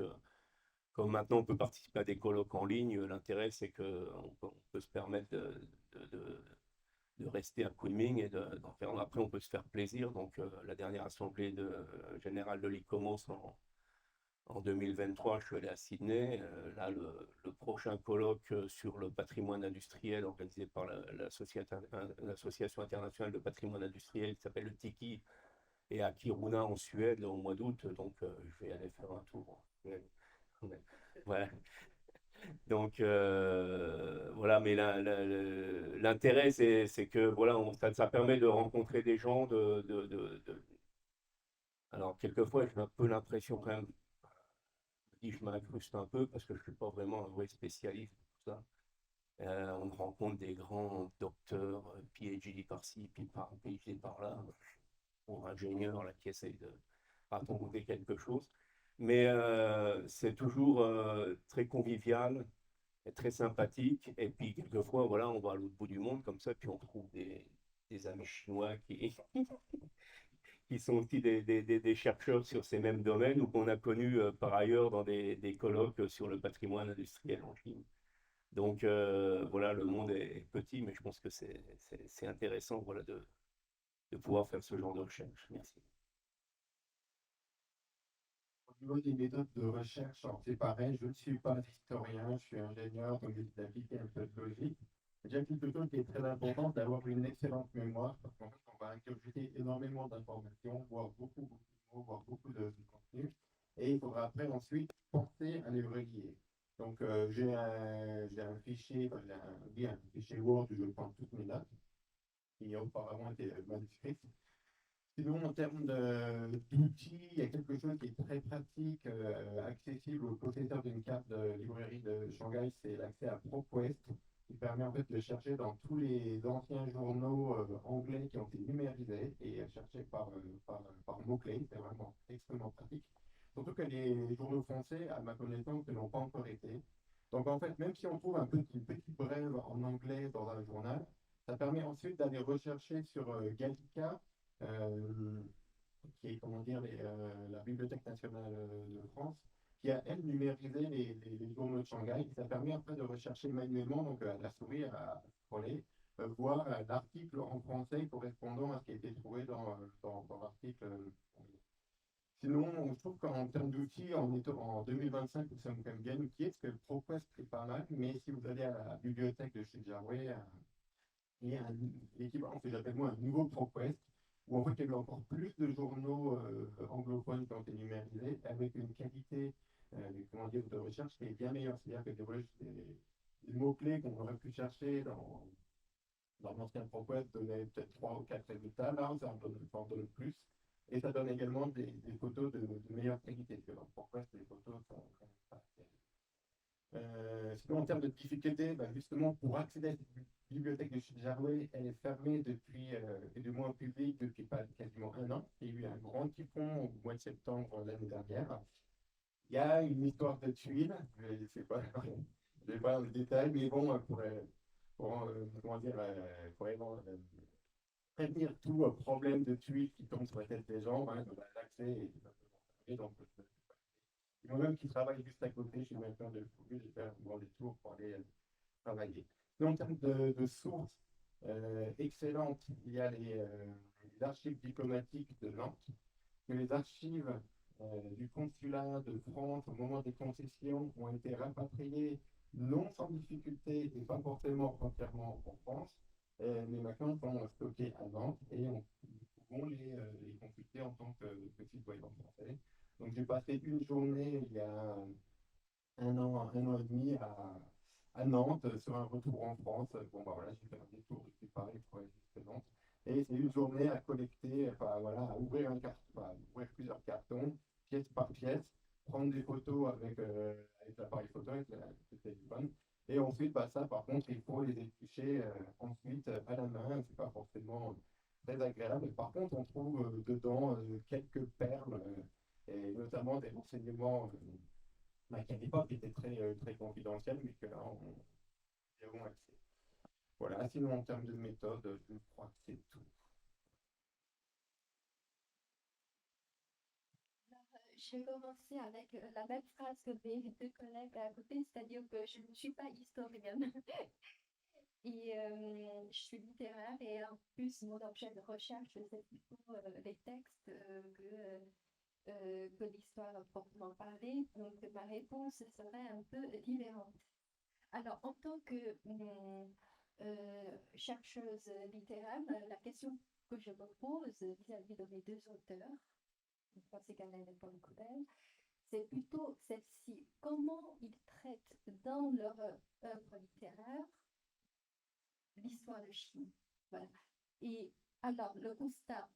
comme maintenant on peut participer à des colloques en ligne, l'intérêt c'est qu'on peut se permettre de rester à Kunming et d'en faire. Après, on peut se faire plaisir. Donc, la dernière assemblée générale de l'ICOMOS en 2023, je suis allé à Sydney. Là, le prochain colloque sur le patrimoine industriel organisé par l'Association internationale de patrimoine industriel qui s'appelle le TIKI et à Kiruna en Suède au mois d'août. Donc, je vais aller faire un tour. Voilà. Donc voilà, mais l'intérêt, c'est que voilà, ça permet de rencontrer des gens. Alors, quelquefois, j'ai un peu l'impression quand même, je m'incruste un peu parce que je ne suis pas vraiment un vrai spécialiste de tout ça. On rencontre des grands docteurs, PhD par-ci, PhD par-là, ou ingénieurs là, qui essayent de raconter quelque chose. Mais c'est toujours très convivial, très sympathique. Et puis, quelquefois, voilà, on va à l'autre bout du monde comme ça, puis on trouve des amis chinois qui sont aussi des chercheurs sur ces mêmes domaines ou qu'on a connus par ailleurs dans des colloques sur le patrimoine industriel en Chine. Donc, voilà, le monde est petit, mais je pense que c'est intéressant, voilà, de pouvoir faire ce genre de recherche. Merci. Au niveau des méthodes de recherche, c'est pareil, je ne suis pas historien, je suis ingénieur, donc j'ai appliqué un peu de logique. Déjà, quelque chose qui est très important, d'avoir une excellente mémoire, parce qu'en fait, on va ingurgiter énormément d'informations, voir beaucoup de mots, voir beaucoup de contenu, et il faudra après ensuite penser à les relier. Donc, j'ai un fichier, un fichier Word où je prends toutes mes notes, qui auparavant était manuscrit. Sinon, en termes d'outils, il y a quelque chose qui est très pratique, accessible aux possesseurs d'une carte de librairie de Shanghai, c'est l'accès à ProQuest, qui permet en fait de chercher dans tous les anciens journaux anglais qui ont été numérisés et chercher par mots-clés. C'est vraiment extrêmement pratique. Surtout que les journaux français, à ma connaissance, ne l'ont pas encore été. Donc en fait, même si on trouve une petite brève en anglais dans un journal, ça permet ensuite d'aller rechercher sur Gallica, euh, qui est, comment dire, la Bibliothèque nationale de France, qui a, elle, numérisé les journaux de Shanghai. Et ça permet après de rechercher manuellement, donc à la souris, à scroller, voir l'article en français correspondant à ce qui a été trouvé dans l'article. Sinon, je trouve qu'en termes d'outils, en 2025, nous sommes quand même bien outillés, parce que le ProQuest est pas mal, mais si vous allez à la bibliothèque de chez Huawei, il y a l'équivalent que j'appelle moi un nouveau ProQuest, où en fait il y avait encore plus de journaux anglophones qui ont été numérisés, avec une qualité comment dire, de recherche qui est bien meilleure. C'est-à-dire que des mots-clés qu'on aurait pu chercher dans l'ancien ProQuest donnaient peut-être 3 ou 4 résultats. Là, ça en donne plus. Et ça donne également des photos de meilleure qualité, parce que dans ProQuest, les photos sont quand même pas sinon, en termes de difficulté, justement, pour accéder à cette bibliothèque de Chijarway, elle est fermée depuis, et du moins au public, depuis quasiment un an. Il y a eu un grand typhon au mois de septembre l'année dernière. Il y a une histoire de tuiles, je ne vais pas dans le détail, mais bon, comment dire, pour prévenir tout problème de tuiles qui tombe sur la tête des gens, l'accès est fermé, donc moi-même qui travaille juste à côté, je suis maintenant de Fouilleux, j'ai fait un grand détour pour aller travailler. Donc, en termes de sources excellentes, il y a les archives diplomatiques de Nantes, que les archives du consulat de France au moment des concessions ont été rapatriées non sans difficulté et pas forcément entièrement en France, mais maintenant sont stockées à Nantes et on pouvons les consulter en tant que citoyen français. Donc j'ai passé une journée il y a un an et demi à Nantes sur un retour en France. Bon bah voilà, j'ai fait un détour depuis Paris pour aller jusqu'à Nantes. Et c'est une journée à collecter, enfin voilà, à ouvrir ouvrir plusieurs cartons, pièce par pièce, prendre des photos avec l'appareil photo, avec le téléphone. Et ensuite, ça par contre, il faut les éplucher ensuite à la main. C'est pas forcément très agréable. Par contre, on trouve dedans quelques perles et notamment des renseignements qui à l'époque étaient très confidentiels, mais que là, on y avons accès. Voilà, sinon en termes de méthode, je crois que c'est tout. je vais commencer avec la même phrase que mes deux collègues à côté, c'est-à-dire que je ne suis pas historienne. Et je suis littéraire et en plus, mon objet de recherche, c'est plutôt les textes que l'histoire proprement parlée. Donc, ma réponse serait un peu différente. Alors, en tant que chercheuse littéraire, la question que je me pose vis-à-vis de mes deux auteurs, Francis Gallen et Paul Claudel, c'est plutôt celle-ci. Comment ils traitent dans leur œuvre littéraire l'histoire de Chine? Voilà. Et alors, le constat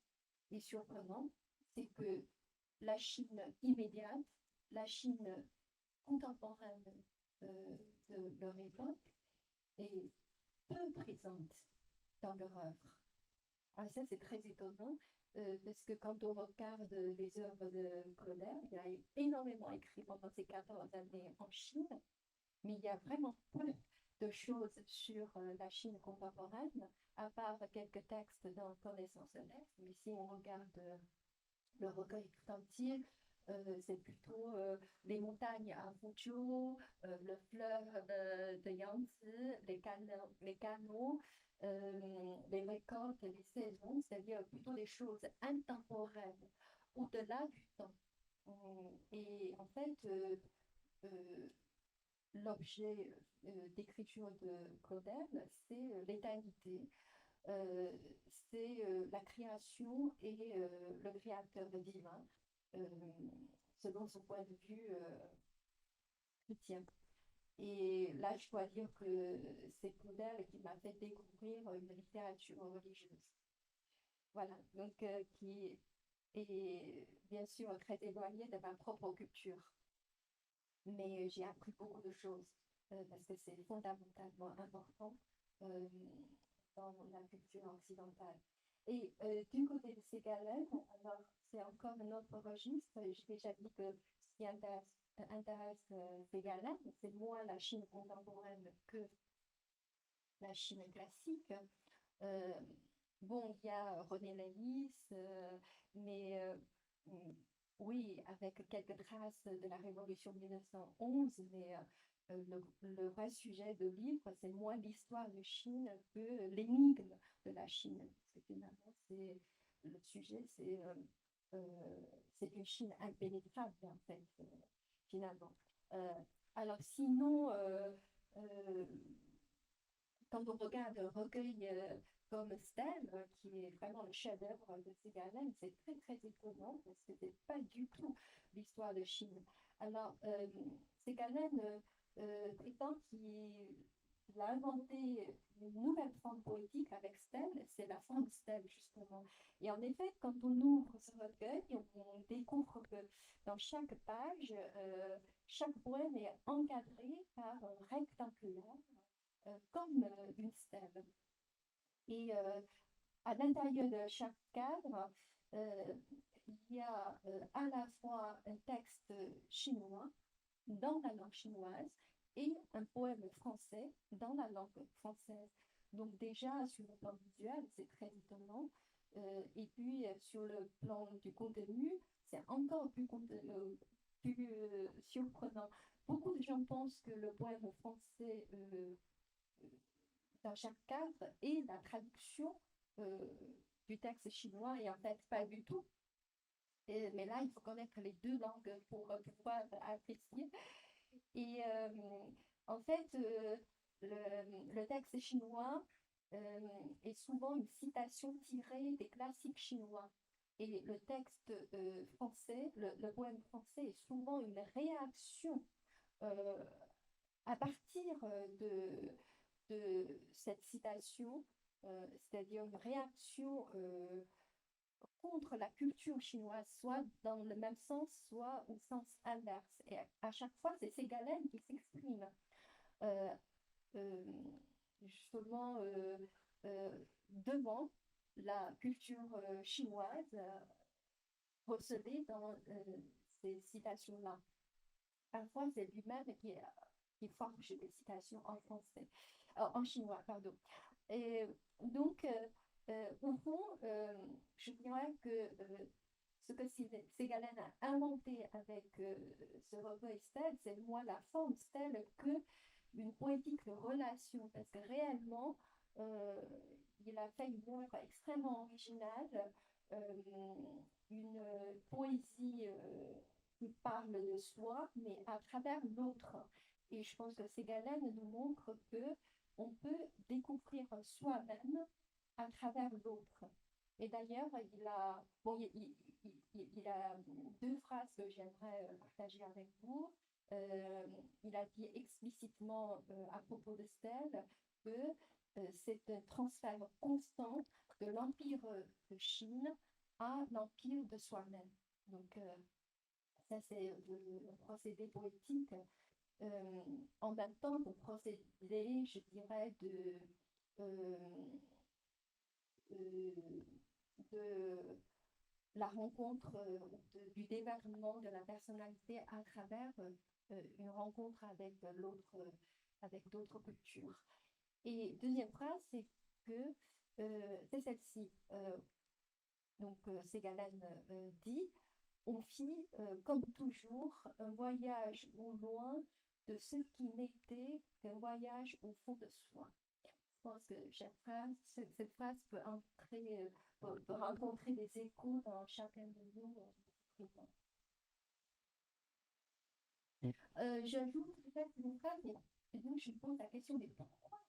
est surprenant, c'est que la Chine immédiate, la Chine contemporaine de leur époque est peu présente dans leur œuvre. Alors ça, c'est très étonnant, parce que quand on regarde les œuvres de Claudel, il a énormément écrit pendant ces 14 années en Chine, mais il y a vraiment peu de choses sur la Chine contemporaine, à part quelques textes dans Connaissance de l'Est. Mais si on regarde le recueil tout entier, c'est plutôt les montagnes à Fuzhou, le fleuve de Yangtze, les canaux, les récoltes, les saisons, c'est-à-dire plutôt des choses intemporelles, au-delà du temps. Et en fait, l'objet d'écriture de Claudel, c'est l'éternité, c'est la création et le créateur divin, euh, selon son point de vue chrétien. Et là, je dois dire que c'est Claudel qui m'a fait découvrir une littérature religieuse. Voilà, donc qui est bien sûr très éloignée de ma propre culture. Mais j'ai appris beaucoup de choses parce que c'est fondamentalement important euh, dans la culture occidentale. Et du côté de Ségalène, alors c'est encore un autre registre. J'ai déjà dit que ce qui intéresse Ségalène, c'est moins la Chine contemporaine que la Chine classique. Euh, bon, il y a René Lévis, mais oui, avec quelques traces de la Révolution de 1911, mais le vrai sujet de livre, c'est moins l'histoire de Chine que l'énigme de la Chine. Parce que finalement, le sujet, c'est une Chine impénétrable, en fait, finalement. Alors, sinon, quand on regarde un recueil comme Stèle, qui est vraiment le chef-d'œuvre de Ségalène, c'est très très étonnant parce que c'est pas du tout l'histoire de Chine. Alors, Ségalène, étant qu'il a inventé une nouvelle forme poétique avec Stèle, c'est la forme Stèle justement. Et en effet, quand on ouvre ce recueil, on découvre que dans chaque page, chaque poème est encadré par un rectangulaire comme une stèle. Et à l'intérieur de chaque cadre, il y a à la fois un texte chinois dans la langue chinoise et un poème français dans la langue française. Donc déjà, sur le plan visuel, c'est très étonnant. Et puis, sur le plan du contenu, c'est encore plus surprenant. Beaucoup de gens pensent que le poème français dans chaque cadre et la traduction euh, du texte chinois et en fait pas du tout. Mais là, il faut connaître les deux langues pour pouvoir apprécier. Et en fait, le texte chinois est souvent une citation tirée des classiques chinois. Et le texte français, le poème français est souvent une réaction à partir de cette citation, c'est-à-dire une réaction contre la culture chinoise, soit dans le même sens, soit au sens inverse. Et à chaque fois, c'est Ségalène qui s'exprime. Euh, euh, Justement, devant la culture chinoise recevée dans ces citations-là. Parfois, c'est lui-même qui forge des citations en français, en chinois, pardon. Et donc, au fond, je dirais que ce que Ségalen a inventé avec ce recueil stèle, c'est moins la forme stèle que une poétique de relation, parce que réellement, il a fait une œuvre extrêmement originale, une poésie qui parle de soi, mais à travers l'autre. Et je pense que Ségalen nous montre que on peut découvrir soi-même à travers l'autre. Et d'ailleurs, il a deux phrases que j'aimerais partager avec vous. Il a dit explicitement à propos de Stèle que c'est un transfert constant de l'empire de Chine à l'empire de soi-même. Donc, ça, c'est le procédé poétique. En même temps, le procédé, je dirais, de la rencontre, du développement de la personnalité à travers une rencontre avec l'autre, avec d'autres cultures. Et deuxième phrase, c'est que c'est celle-ci. Donc, Ségalen dit, on fit, comme toujours, un voyage au loin de ce qui n'était qu'un voyage au fond de soi. Je pense que cette phrase peut rencontrer des échos dans chacun de nous. J'ajoute peut-être une phrase, mais donc je pose la question des pourquoi.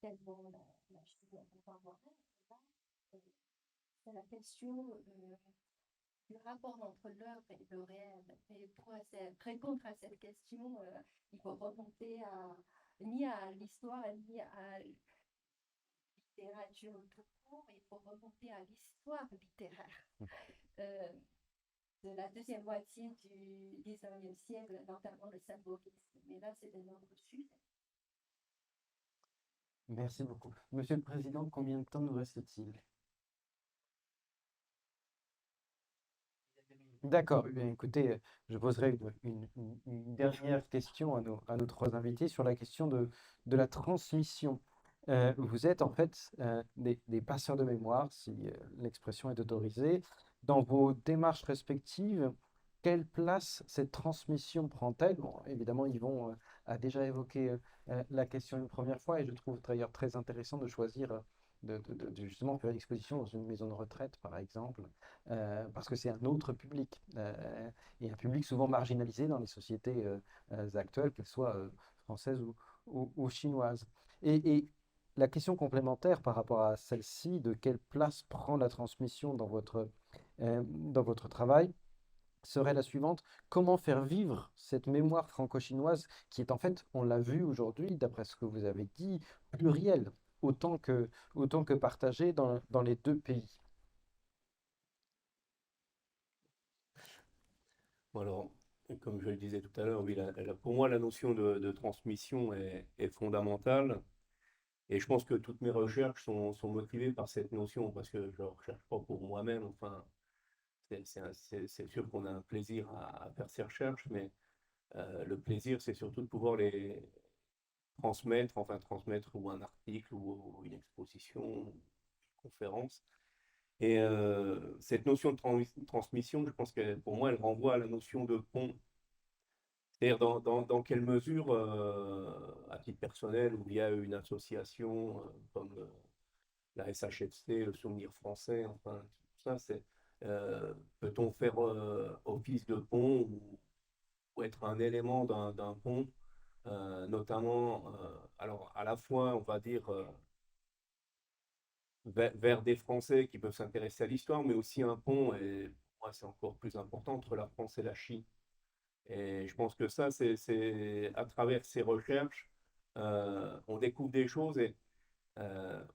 Tellement la Chine contemporaine, c'est la question du rapport entre l'œuvre et le réel. Et pour répondre à cette question, il faut remonter ni à l'histoire, ni à la littérature tout court, il faut remonter à l'histoire littéraire. De la deuxième moitié du XIXe siècle, notamment le symbolisme. Mais là, c'est un autre sujet. Merci beaucoup. Monsieur le Président, combien de temps nous reste-t-il? D'accord. Eh bien, écoutez, je poserai une dernière question à nos trois invités sur la question de la transmission. Vous êtes en fait des passeurs de mémoire, si l'expression est autorisée. Dans vos démarches respectives, quelle place cette transmission prend-elle? Bon, évidemment, Yvon a déjà évoqué la question une première fois et je trouve d'ailleurs très intéressant de choisir de justement faire l'exposition dans une maison de retraite, par exemple, parce que c'est un autre public et un public souvent marginalisé dans les sociétés actuelles, qu'elles soient françaises ou chinoises. Et la question complémentaire par rapport à celle-ci, de quelle place prend la transmission dans votre travail, serait la suivante: comment faire vivre cette mémoire franco-chinoise qui est en fait, on l'a vu aujourd'hui, d'après ce que vous avez dit, plurielle, autant que partagée dans les deux pays. Bon, alors, comme je le disais tout à l'heure, oui, pour moi, la notion de transmission est fondamentale. Et je pense que toutes mes recherches sont motivées par cette notion, parce que je ne recherche pas pour moi-même. Enfin, c'est sûr qu'on a un plaisir à faire ces recherches, mais le plaisir, c'est surtout de pouvoir les transmettre ou un article ou une exposition, une conférence. Et cette notion de transmission, je pense que pour moi, elle renvoie à la notion de pont. C'est-à-dire dans quelle mesure, à titre personnel ou via une association comme la SHFC, le Souvenir français, enfin tout ça, peut-on faire office de pont ou être un élément d'un pont, notamment, alors à la fois, on va dire, vers des Français qui peuvent s'intéresser à l'histoire, mais aussi un pont, et pour moi c'est encore plus important, entre la France et la Chine. Et je pense que ça, c'est à travers ces recherches, on découvre des choses et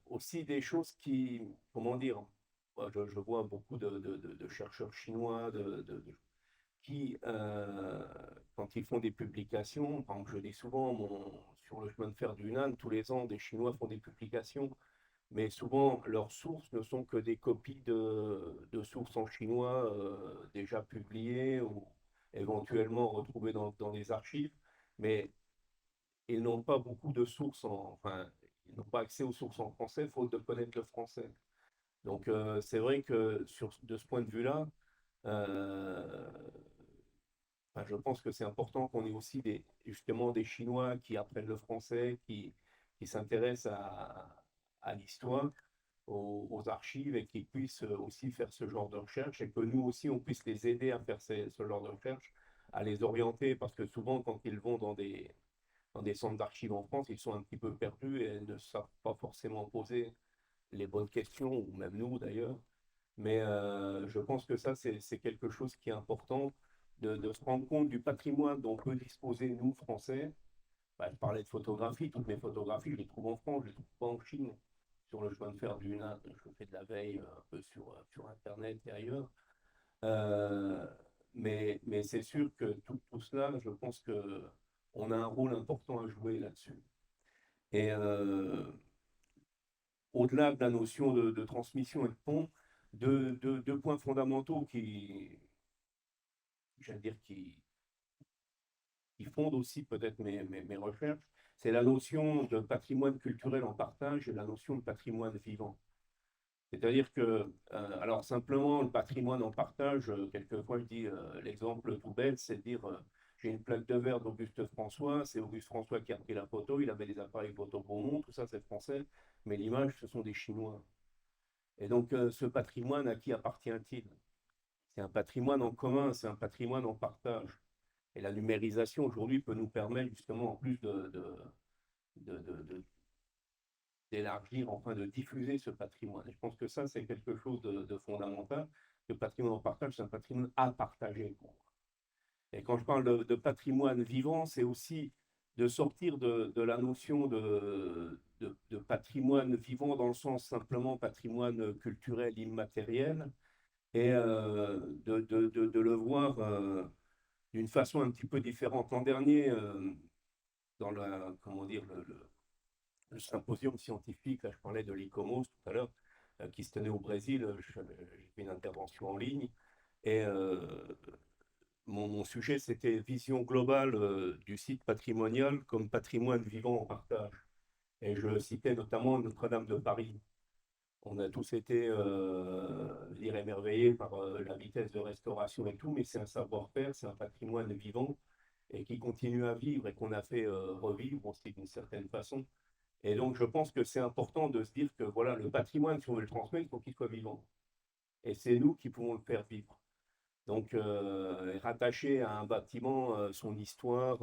aussi des choses qui, comment dire, moi, je vois beaucoup de chercheurs chinois qui, quand ils font des publications, par exemple, je dis souvent, sur le chemin de fer du Yunnan, tous les ans, des Chinois font des publications, mais souvent, leurs sources ne sont que des copies de sources en chinois déjà publiées ou éventuellement retrouvées dans les archives, mais ils n'ont pas beaucoup de sources, enfin, n'ont pas accès aux sources en français, faute de connaître le français. Donc, c'est vrai que de ce point de vue-là, euh, enfin, je pense que c'est important qu'on ait aussi justement des Chinois qui apprennent le français, qui s'intéressent à l'histoire, aux archives et qui puissent aussi faire ce genre de recherche et que nous aussi, on puisse les aider à faire ce genre de recherche, à les orienter parce que souvent, quand ils vont dans des centres d'archives en France, ils sont un petit peu perdus et ne savent pas forcément poser les bonnes questions, ou même nous d'ailleurs. Mais je pense que ça, c'est quelque chose qui est important de se rendre compte du patrimoine dont on peut disposer, nous, Français. Bah, je parlais de photographie, toutes mes photographies, je les trouve en France, je les trouve pas en Chine. Sur le chemin de fer du Nat, je fais de la veille un peu sur Internet et ailleurs. Euh, mais c'est sûr que tout cela, je pense que on a un rôle important à jouer là-dessus. Et au-delà de la notion de transmission et de pont, deux points fondamentaux j'allais dire, qui fondent aussi peut-être mes recherches, c'est la notion de patrimoine culturel en partage et la notion de patrimoine vivant. C'est-à-dire que, alors simplement, le patrimoine en partage, quelquefois je dis l'exemple tout bête, c'est de dire j'ai une plaque de verre d'Auguste François, c'est Auguste François qui a pris la photo, il avait des appareils photo Beaumont, tout ça c'est français, mais l'image ce sont des Chinois. Et donc ce patrimoine, à qui appartient-il? C'est un patrimoine en commun, c'est un patrimoine en partage. Et la numérisation aujourd'hui peut nous permettre justement en plus de d'élargir, enfin de diffuser ce patrimoine. Et je pense que ça, c'est quelque chose de fondamental. Le patrimoine en partage, c'est un patrimoine à partager. Et quand je parle de patrimoine vivant, c'est aussi de sortir de la notion de patrimoine vivant dans le sens simplement patrimoine culturel immatériel et de le voir d'une façon un petit peu différente. L'an dernier, dans comment dire, le symposium scientifique, là, je parlais de l'ICOMOS tout à l'heure, qui se tenait au Brésil, j'ai fait une intervention en ligne, et mon sujet, c'était vision globale du site patrimonial comme patrimoine vivant en partage. Et je citais notamment Notre-Dame de Paris. On a tous été dire émerveillés par la vitesse de restauration et tout, mais c'est un savoir-faire, c'est un patrimoine vivant et qui continue à vivre et qu'on a fait revivre aussi d'une certaine façon. Et donc, je pense que c'est important de se dire que voilà, le patrimoine, si on veut le transmettre, il faut qu'il soit vivant. Et c'est nous qui pouvons le faire vivre. Donc, rattacher à un bâtiment son histoire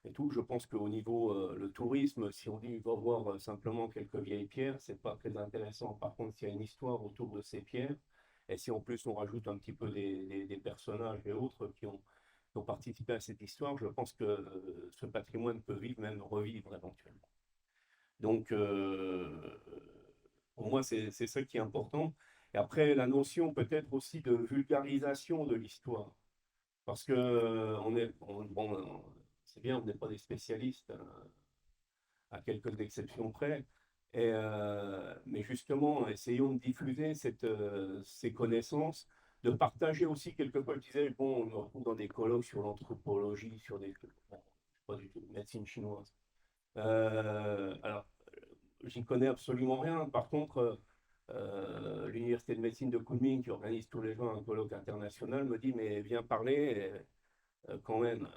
et tout, je pense qu'au niveau le tourisme, si on dit il va voir simplement quelques vieilles pierres, c'est pas très intéressant. Par contre, s'il y a une histoire autour de ces pierres, et si en plus on rajoute un petit peu des personnages et autres qui ont participé à cette histoire, je pense que ce patrimoine peut vivre, même revivre éventuellement. Donc, pour moi, c'est ça qui est important. Et après, la notion peut-être aussi de vulgarisation de l'histoire. Parce que bon, c'est bien, on n'est pas des spécialistes, à quelques exceptions près. Et, mais justement, essayons de diffuser ces connaissances, de partager aussi quelquefois, je disais, bon, on me retrouve dans des colloques sur l'anthropologie, sur des trucs, bon, pas du tout, médecine chinoise. Alors, j'y connais absolument rien. Par contre, l'université de médecine de Kunming, qui organise tous les ans un colloque international, me dit, mais viens parler. Et, quand même,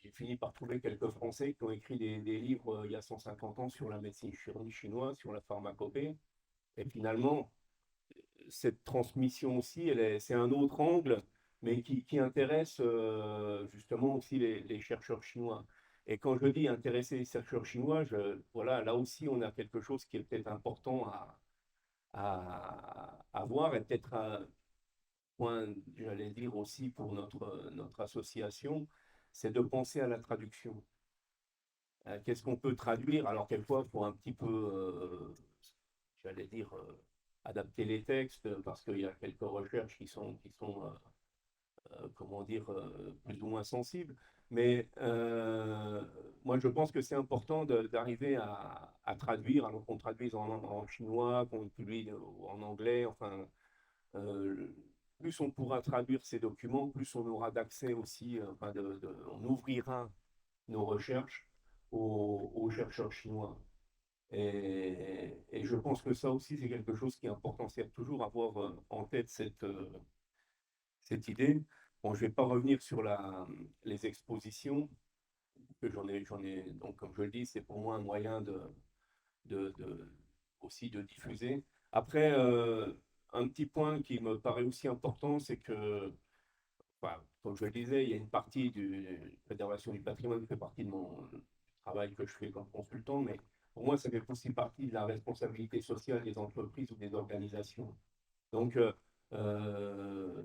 j'ai fini par trouver quelques Français qui ont écrit des livres il y a 150 ans sur la médecine chinoise, sur la pharmacopée. Et finalement, cette transmission aussi, c'est un autre angle, mais qui intéresse justement aussi les chercheurs chinois. Et quand je dis intéresser les chercheurs chinois, voilà, là aussi, on a quelque chose qui est peut-être important à voir et peut-être un point, j'allais dire aussi pour notre association, c'est de penser à la traduction. Qu'est-ce qu'on peut traduire? Alors, quelquefois, il faut un petit peu, j'allais dire, adapter les textes parce qu'il y a quelques recherches qui sont comment dire, plus ou moins sensibles. Mais moi, je pense que c'est important d'arriver à traduire, alors qu'on traduise en chinois, qu'on publie en anglais, enfin, euh, plus on pourra traduire ces documents, plus on aura d'accès aussi, enfin, on ouvrira nos recherches aux chercheurs chinois. Et je pense que ça aussi, c'est quelque chose qui est important, c'est toujours avoir en tête cette idée. Bon, je ne vais pas revenir sur les expositions, que donc comme je le dis, c'est pour moi un moyen aussi de diffuser. Après, un petit point qui me paraît aussi important, c'est que, enfin, comme je le disais, il y a une partie de préservation du patrimoine qui fait partie de mon travail que je fais comme consultant, mais pour moi, ça fait aussi partie de la responsabilité sociale des entreprises ou des organisations. Donc, euh,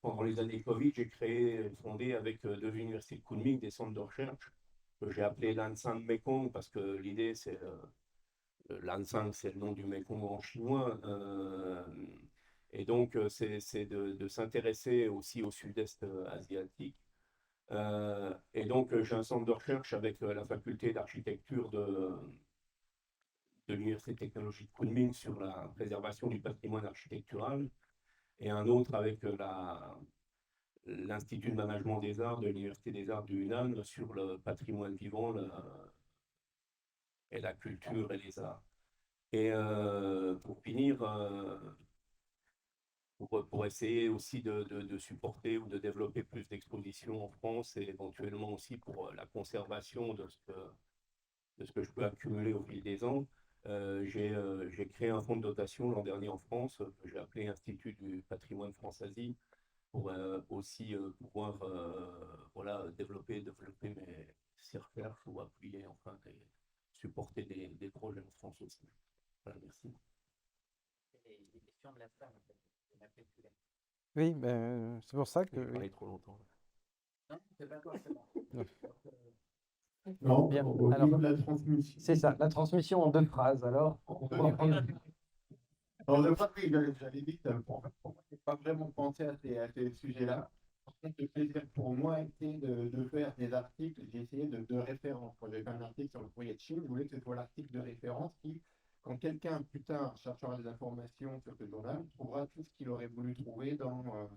pendant les années Covid, j'ai fondé avec deux universités de Kunming des centres de recherche que j'ai appelé Lansang Mekong parce que l'idée, c'est Lansang, c'est le nom du Mekong en chinois. Et donc, c'est de s'intéresser aussi au sud-est asiatique. Et donc, j'ai un centre de recherche avec la faculté d'architecture de l'Université technologique de Kunming sur la préservation du patrimoine architectural et un autre avec l'Institut de management des arts de l'Université des arts du Hunan sur le patrimoine vivant et la culture et les arts. Et pour finir, pour essayer aussi de supporter ou de développer plus d'expositions en France et éventuellement aussi pour la conservation de ce que je peux accumuler au fil des ans. J'ai créé un fonds de dotation l'an dernier en France que j'ai appelé Institut du patrimoine France-Asie pour aussi pouvoir voilà, développer mes recherches ou appuyer, enfin, supporter des projets en France aussi. Voilà, merci. Les questions de la salle, en fait. Il y en a quelques-unes. Oui, ben, c'est pour ça que. J'ai Oui. parlé trop longtemps. Non, c'est pas toi, c'est bon. Non, Bien. au Alors, niveau de la transmission. c'est ça, la transmission en 2 phrases, alors. Alors, de fait, oui, j'allais vite. Pour moi, je n'ai pas vraiment pensé à ces sujets-là. Par contre, le plaisir pour moi était de faire des articles. J'ai essayé de référence. Quand j'ai fait un article sur le courrier de Chine, je voulais que ce soit l'article de référence qui, quand quelqu'un plus tard cherchera des informations sur ce journal, trouvera tout ce qu'il aurait voulu trouver dans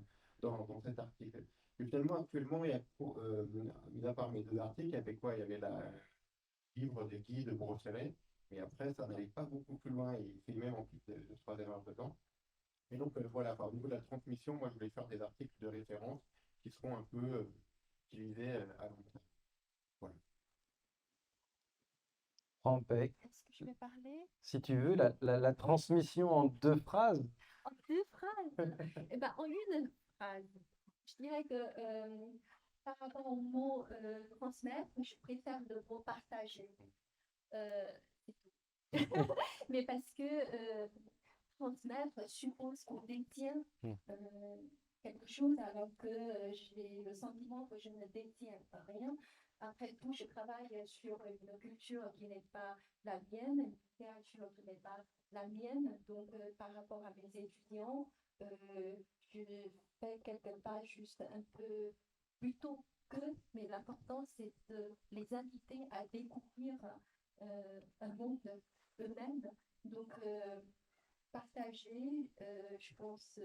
cet article. Finalement, actuellement, il y a, mis à part mes deux articles, il y avait quoi? Il y avait la livre des guides Brosselet. Mais après, ça n'allait pas beaucoup plus loin. Il fait même en plus de 3 erreurs dedans. Et donc, voilà, au niveau de la transmission, moi, je voulais faire des articles de référence qui seront un peu utilisés à long terme. Voilà. Rampec, Est-ce que je vais parler si tu veux, la transmission en 2 phrases. en 2 phrases? Eh ben, en une phrase. Je dirais que par rapport au mot transmettre, je préfère le mot partager. C'est tout. Mais parce que transmettre suppose qu'on détient quelque chose alors que j'ai le sentiment que je ne détiens rien. Après tout, je travaille sur une culture qui n'est pas la mienne, une littérature qui n'est pas la mienne. Donc, par rapport à mes étudiants, je fais quelque part juste un peu plutôt que, mais l'important, c'est de les inviter à découvrir un monde eux-mêmes. Donc, partager, je pense,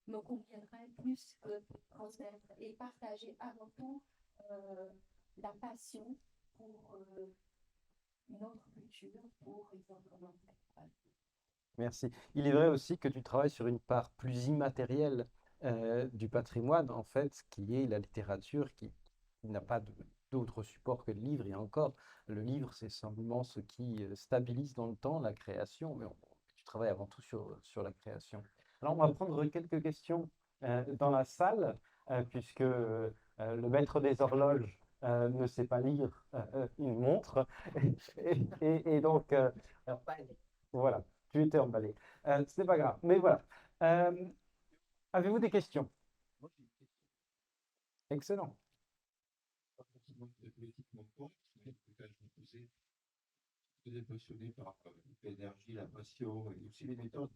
me conviendrait plus que transmettre. Et partager avant tout la passion pour notre culture, pour les environnements. Merci. Il est vrai aussi que tu travailles sur une part plus immatérielle du patrimoine, en fait, qui est la littérature, qui n'a pas d'autre support que le livre. Et encore, le livre, c'est simplement ce qui stabilise dans le temps la création, mais tu travailles avant tout sur la création. Alors, on va prendre quelques questions dans la salle, puisque le maître des horloges ne sait pas lire une montre. Et donc, voilà. Tu étais emballé. C'est pas grave, mais voilà. Avez-vous des questions? Moi, j'ai une question. Excellent. Pas forcément politiquement correct, mais peut-être je me posais. Vous êtes passionné par l'énergie, la passion et aussi les méthodes.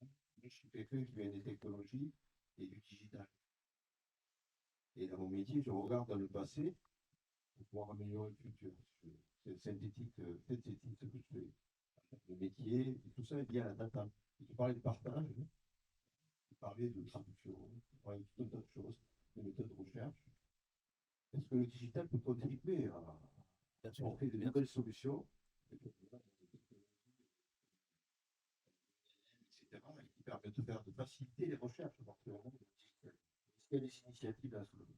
Moi, je suis quelqu'un qui vient des technologies et du digital. Et dans mon métier, je regarde dans le passé pour pouvoir améliorer le futur. C'est synthétique ce que je fais. Le métier, et tout ça est lié à la data. Et tu parlais de partage, tu parlais de traduction, tu parlais de tout un tas de choses, de méthodes de recherche. Est-ce que le digital peut contribuer à apporter de nouvelles solutions? etc., et qui permettent de faciliter les recherches. Donc, est-ce qu'il y a des initiatives à ce moment?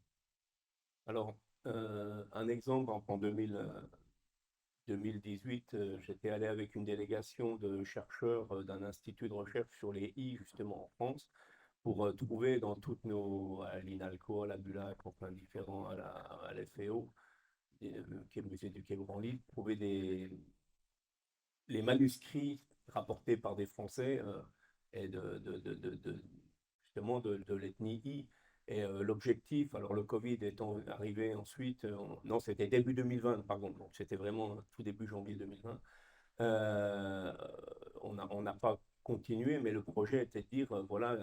Alors, un exemple, en 2018, j'étais allé avec une délégation de chercheurs d'un institut de recherche sur les I, justement en France, pour trouver dans toutes nos, à l'INALCO, à la BULAC, pour plein de différents, à l'FAO, qui est le musée du Quai Branly, trouver les manuscrits rapportés par des Français et justement de l'ethnie I. Et l'objectif, alors le Covid étant arrivé ensuite, non, c'était début 2020, pardon, donc c'était vraiment tout début janvier 2020. On n'a pas continué, mais le projet était de dire, voilà,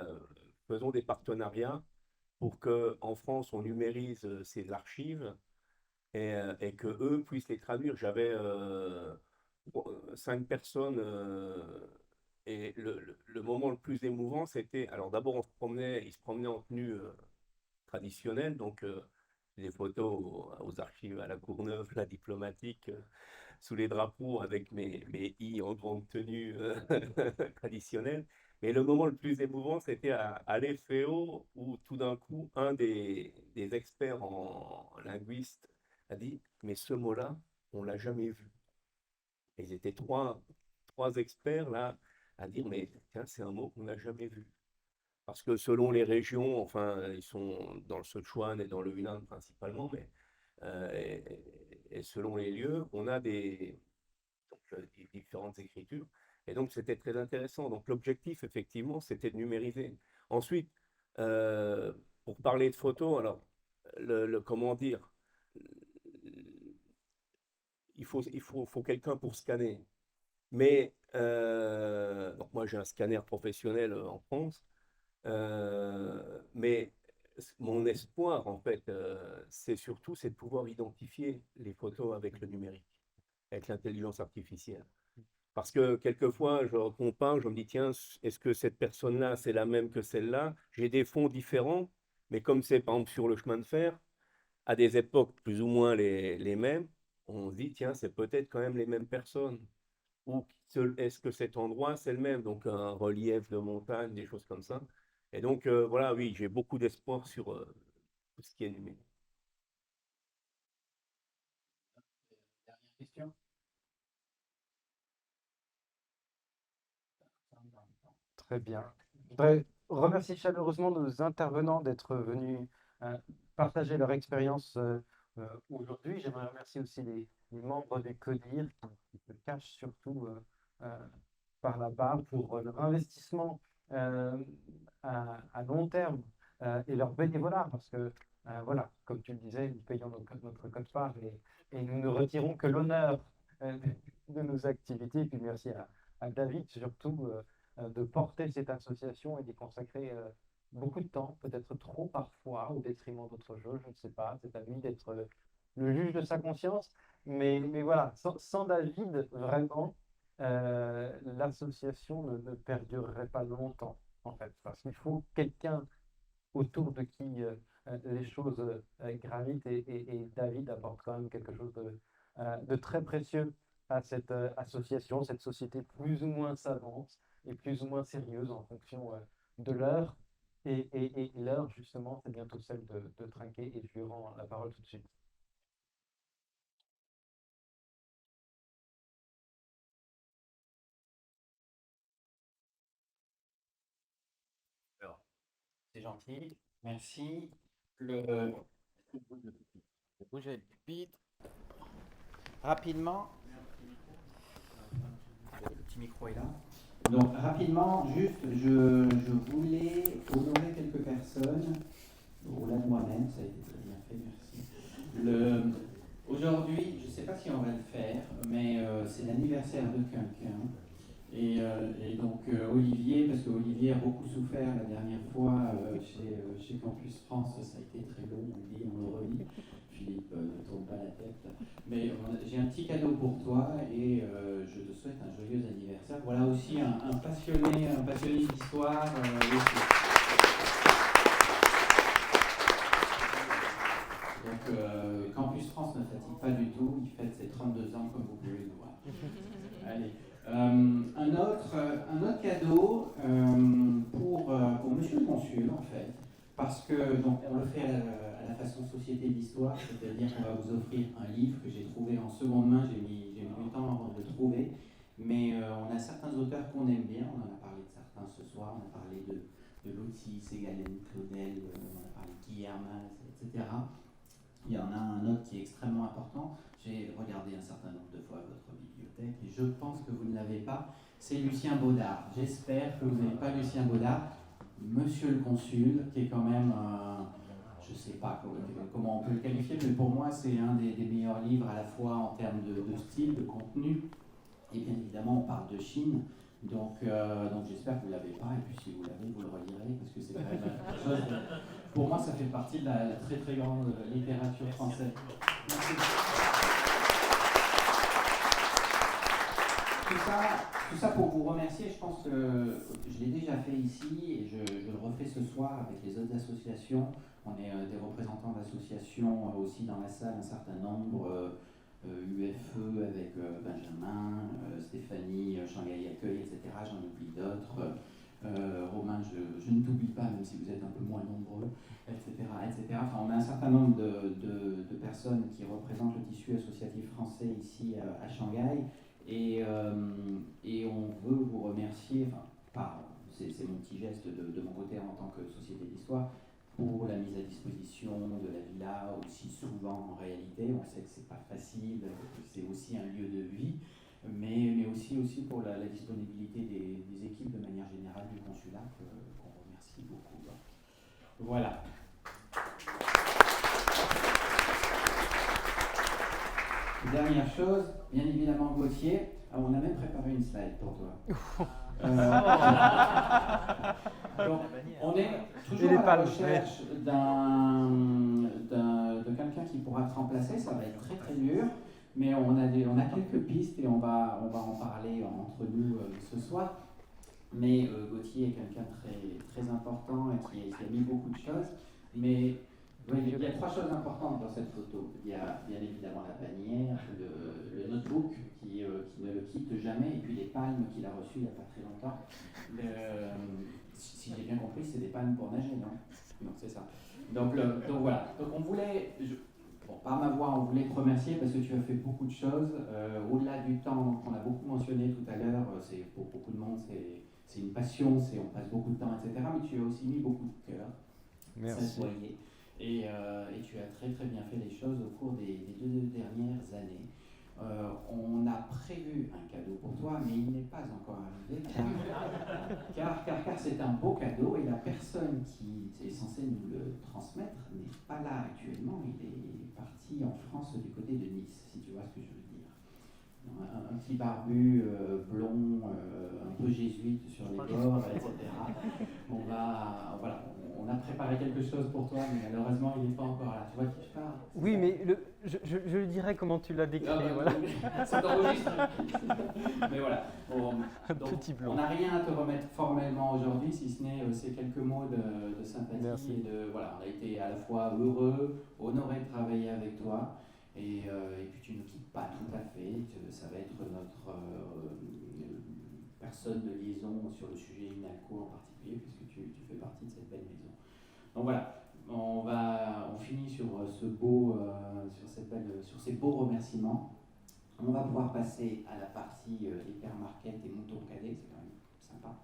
faisons des partenariats pour qu'en France, on numérise ces archives et que eux puissent les traduire. J'avais 5 personnes et le moment le plus émouvant, c'était, alors d'abord, ils se promenaient en tenue traditionnelle, donc des photos aux archives à la Courneuve, la diplomatique, sous les drapeaux avec mes I en grande tenue traditionnelle. Mais le moment le plus émouvant, c'était à l'FAO où tout d'un coup, un des experts en linguiste a dit, mais ce mot-là, on l'a jamais vu. Et ils étaient trois experts là à dire, mais tiens, c'est un mot qu'on n'a jamais vu. Parce que selon les régions, enfin, ils sont dans le Sichuan et dans le Hunan principalement, mais et selon les lieux, on a des différentes écritures. Et donc, c'était très intéressant. Donc, l'objectif, effectivement, c'était de numériser. Ensuite, pour parler de photos, alors, comment dire, il faut quelqu'un pour scanner. Mais, donc moi, j'ai un scanner professionnel en France. Mais mon espoir, en fait, c'est de pouvoir identifier les photos avec le numérique, avec l'intelligence artificielle. Parce que quelquefois, je compare, je me dis, tiens, est-ce que cette personne-là, c'est la même que celle-là? J'ai des fonds différents, mais comme c'est par exemple sur le chemin de fer, à des époques plus ou moins les mêmes, on se dit, tiens, c'est peut-être quand même les mêmes personnes. Ou est-ce que cet endroit, c'est le même? Donc un relief de montagne, des choses comme ça. Et donc, voilà, oui, j'ai beaucoup d'espoir sur tout ce qui est numérique. Dernière question. Très bien. Je voudrais remercier chaleureusement nos intervenants d'être venus partager leur expérience aujourd'hui. J'aimerais remercier aussi les membres du CODIR qui se cachent surtout par là-bas pour leur investissement à long terme et leur bénévolat parce que, voilà, comme tu le disais, nous payons notre quote-part et nous ne retirons que l'honneur de nos activités. Et puis merci à David surtout de porter cette association et d'y consacrer beaucoup de temps, peut-être trop parfois, au détriment d'autres choses, je ne sais pas, c'est à lui d'être le juge de sa conscience, mais voilà, sans David, vraiment, l'association ne perdurerait pas longtemps, en fait, parce qu'il faut quelqu'un autour de qui les choses gravitent et David apporte quand même quelque chose de très précieux à cette association, cette société plus ou moins savante et plus ou moins sérieuse en fonction de l'heure. Et l'heure, justement, c'est bientôt celle de trinquer et je lui rends la parole tout de suite. Alors, c'est gentil, merci. Le bouger le pupitre. Rapidement, le petit micro est là. Donc rapidement, juste, je voulais honorer quelques personnes. Au-delà de moi-même, ça a été très bien fait, merci. Aujourd'hui, je ne sais pas si on va le faire, mais c'est l'anniversaire de quelqu'un. Et donc Olivier, parce que Olivier a beaucoup souffert la dernière fois chez Campus France, ça a été très long, on le relit. Philippe, ne tourne pas la tête. Mais j'ai un petit cadeau pour toi et je te souhaite un joyeux anniversaire. Voilà aussi un passionné d'histoire. Donc Campus France ne fatigue pas du tout, il fête ses 32 ans comme vous pouvez le voir. Allez, un un autre cadeau pour Monsieur le Consul, en fait, parce que donc, on le fait à la façon Société d'Histoire, c'est-à-dire qu'on va vous offrir un livre que j'ai trouvé en seconde main, j'ai mis du temps avant de le trouver, mais on a certains auteurs qu'on aime bien, on en a parlé de certains ce soir, on a parlé de Loti, Ségalen, Claudel, on a parlé de Guillermin, etc. Il y en a un autre qui est extrêmement important. J'ai regardé un certain nombre de fois votre bibliothèque et je pense que vous ne l'avez pas. C'est Lucien Baudard. J'espère que vous n'avez pas Lucien Baudard. Monsieur le Consul, qui est quand même, je ne sais pas comment on peut le qualifier, mais pour moi c'est un des meilleurs livres à la fois en termes de style, de contenu, et bien évidemment on parle de Chine. Donc j'espère que vous ne l'avez pas, et puis si vous l'avez, vous le relirez, parce que c'est quand même quelque chose. Pour moi, ça fait partie de la très très grande littérature française. Merci. Tout ça pour vous remercier. Je pense que je l'ai déjà fait ici et je le refais ce soir avec les autres associations. On est des représentants d'associations aussi dans la salle, un certain nombre. UFE avec Benjamin, Stéphanie, Shanghai Accueil, etc. J'en oublie d'autres. Romain, je ne t'oublie pas, même si vous êtes un peu moins nombreux, etc. etc. Enfin, on a un certain nombre de personnes qui représentent le tissu associatif français ici à Shanghai. Et on veut vous remercier, c'est mon petit geste de mon côté en tant que Société d'Histoire, pour la mise à disposition de la villa aussi souvent en réalité. On sait que c'est pas facile, que c'est aussi un lieu de vie, mais aussi pour la disponibilité des équipes de manière générale du consulat, qu'on remercie beaucoup. Voilà. Dernière chose, bien évidemment Gauthier, on a même préparé une slide pour toi. Donc, on est toujours à la recherche de quelqu'un qui pourra te remplacer, ça va être très très dur, mais on a quelques pistes et on va en parler entre nous ce soir. Mais Gauthier est quelqu'un de très, très important et qui a mis beaucoup de choses. Mais oui, il y a trois choses importantes dans cette photo. Il y a bien évidemment la bannière, le notebook qui ne le quitte jamais, et puis les palmes qu'il a reçues il n'y a pas très longtemps. Si j'ai bien compris, c'est des palmes pour nager, non? Non, c'est ça. Donc voilà. Donc on voulait, par ma voix, on voulait te remercier parce que tu as fait beaucoup de choses. Au-delà du temps qu'on a beaucoup mentionné tout à l'heure, pour beaucoup de monde, c'est une passion, on passe beaucoup de temps, etc. Mais tu as aussi mis beaucoup de cœur. Merci. Et tu as très très bien fait les choses au cours des 2 dernières années. On a prévu un cadeau pour toi, mais il n'est pas encore arrivé, car c'est un beau cadeau et la personne qui est censée nous le transmettre n'est pas là actuellement. Il est parti en France du côté de Nice, si tu vois ce que je veux dire. Un petit barbu blond, un peu jésuite sur les bords, etc. On a préparé quelque chose pour toi, mais malheureusement il n'est pas encore là. Tu vois qui je parle? Oui, mais je lui dirai comment tu l'as décrit. Voilà. C'est enregistré. Mais voilà. Petit blond. On n'a rien à te remettre formellement aujourd'hui, si ce n'est ces quelques mots de sympathie. Merci. Voilà, on a été à la fois heureux, honoré de travailler avec toi. Et puis tu ne quittes pas tout à fait, ça va être notre personne de liaison sur le sujet INALCO en particulier, puisque tu fais partie de cette belle maison. Donc voilà, on finit sur sur ces beaux remerciements. On va pouvoir passer à la partie hypermarket et mouton cadet, c'est quand même sympa.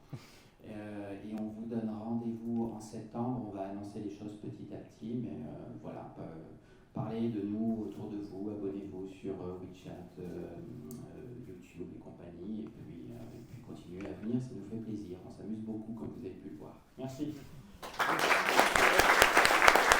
Et on vous donne rendez-vous en septembre, on va annoncer les choses petit à petit, mais voilà. Parlez de nous autour de vous, abonnez-vous sur WeChat, YouTube et compagnie, et puis continuez à venir, ça nous fait plaisir. On s'amuse beaucoup comme vous avez pu le voir. Merci.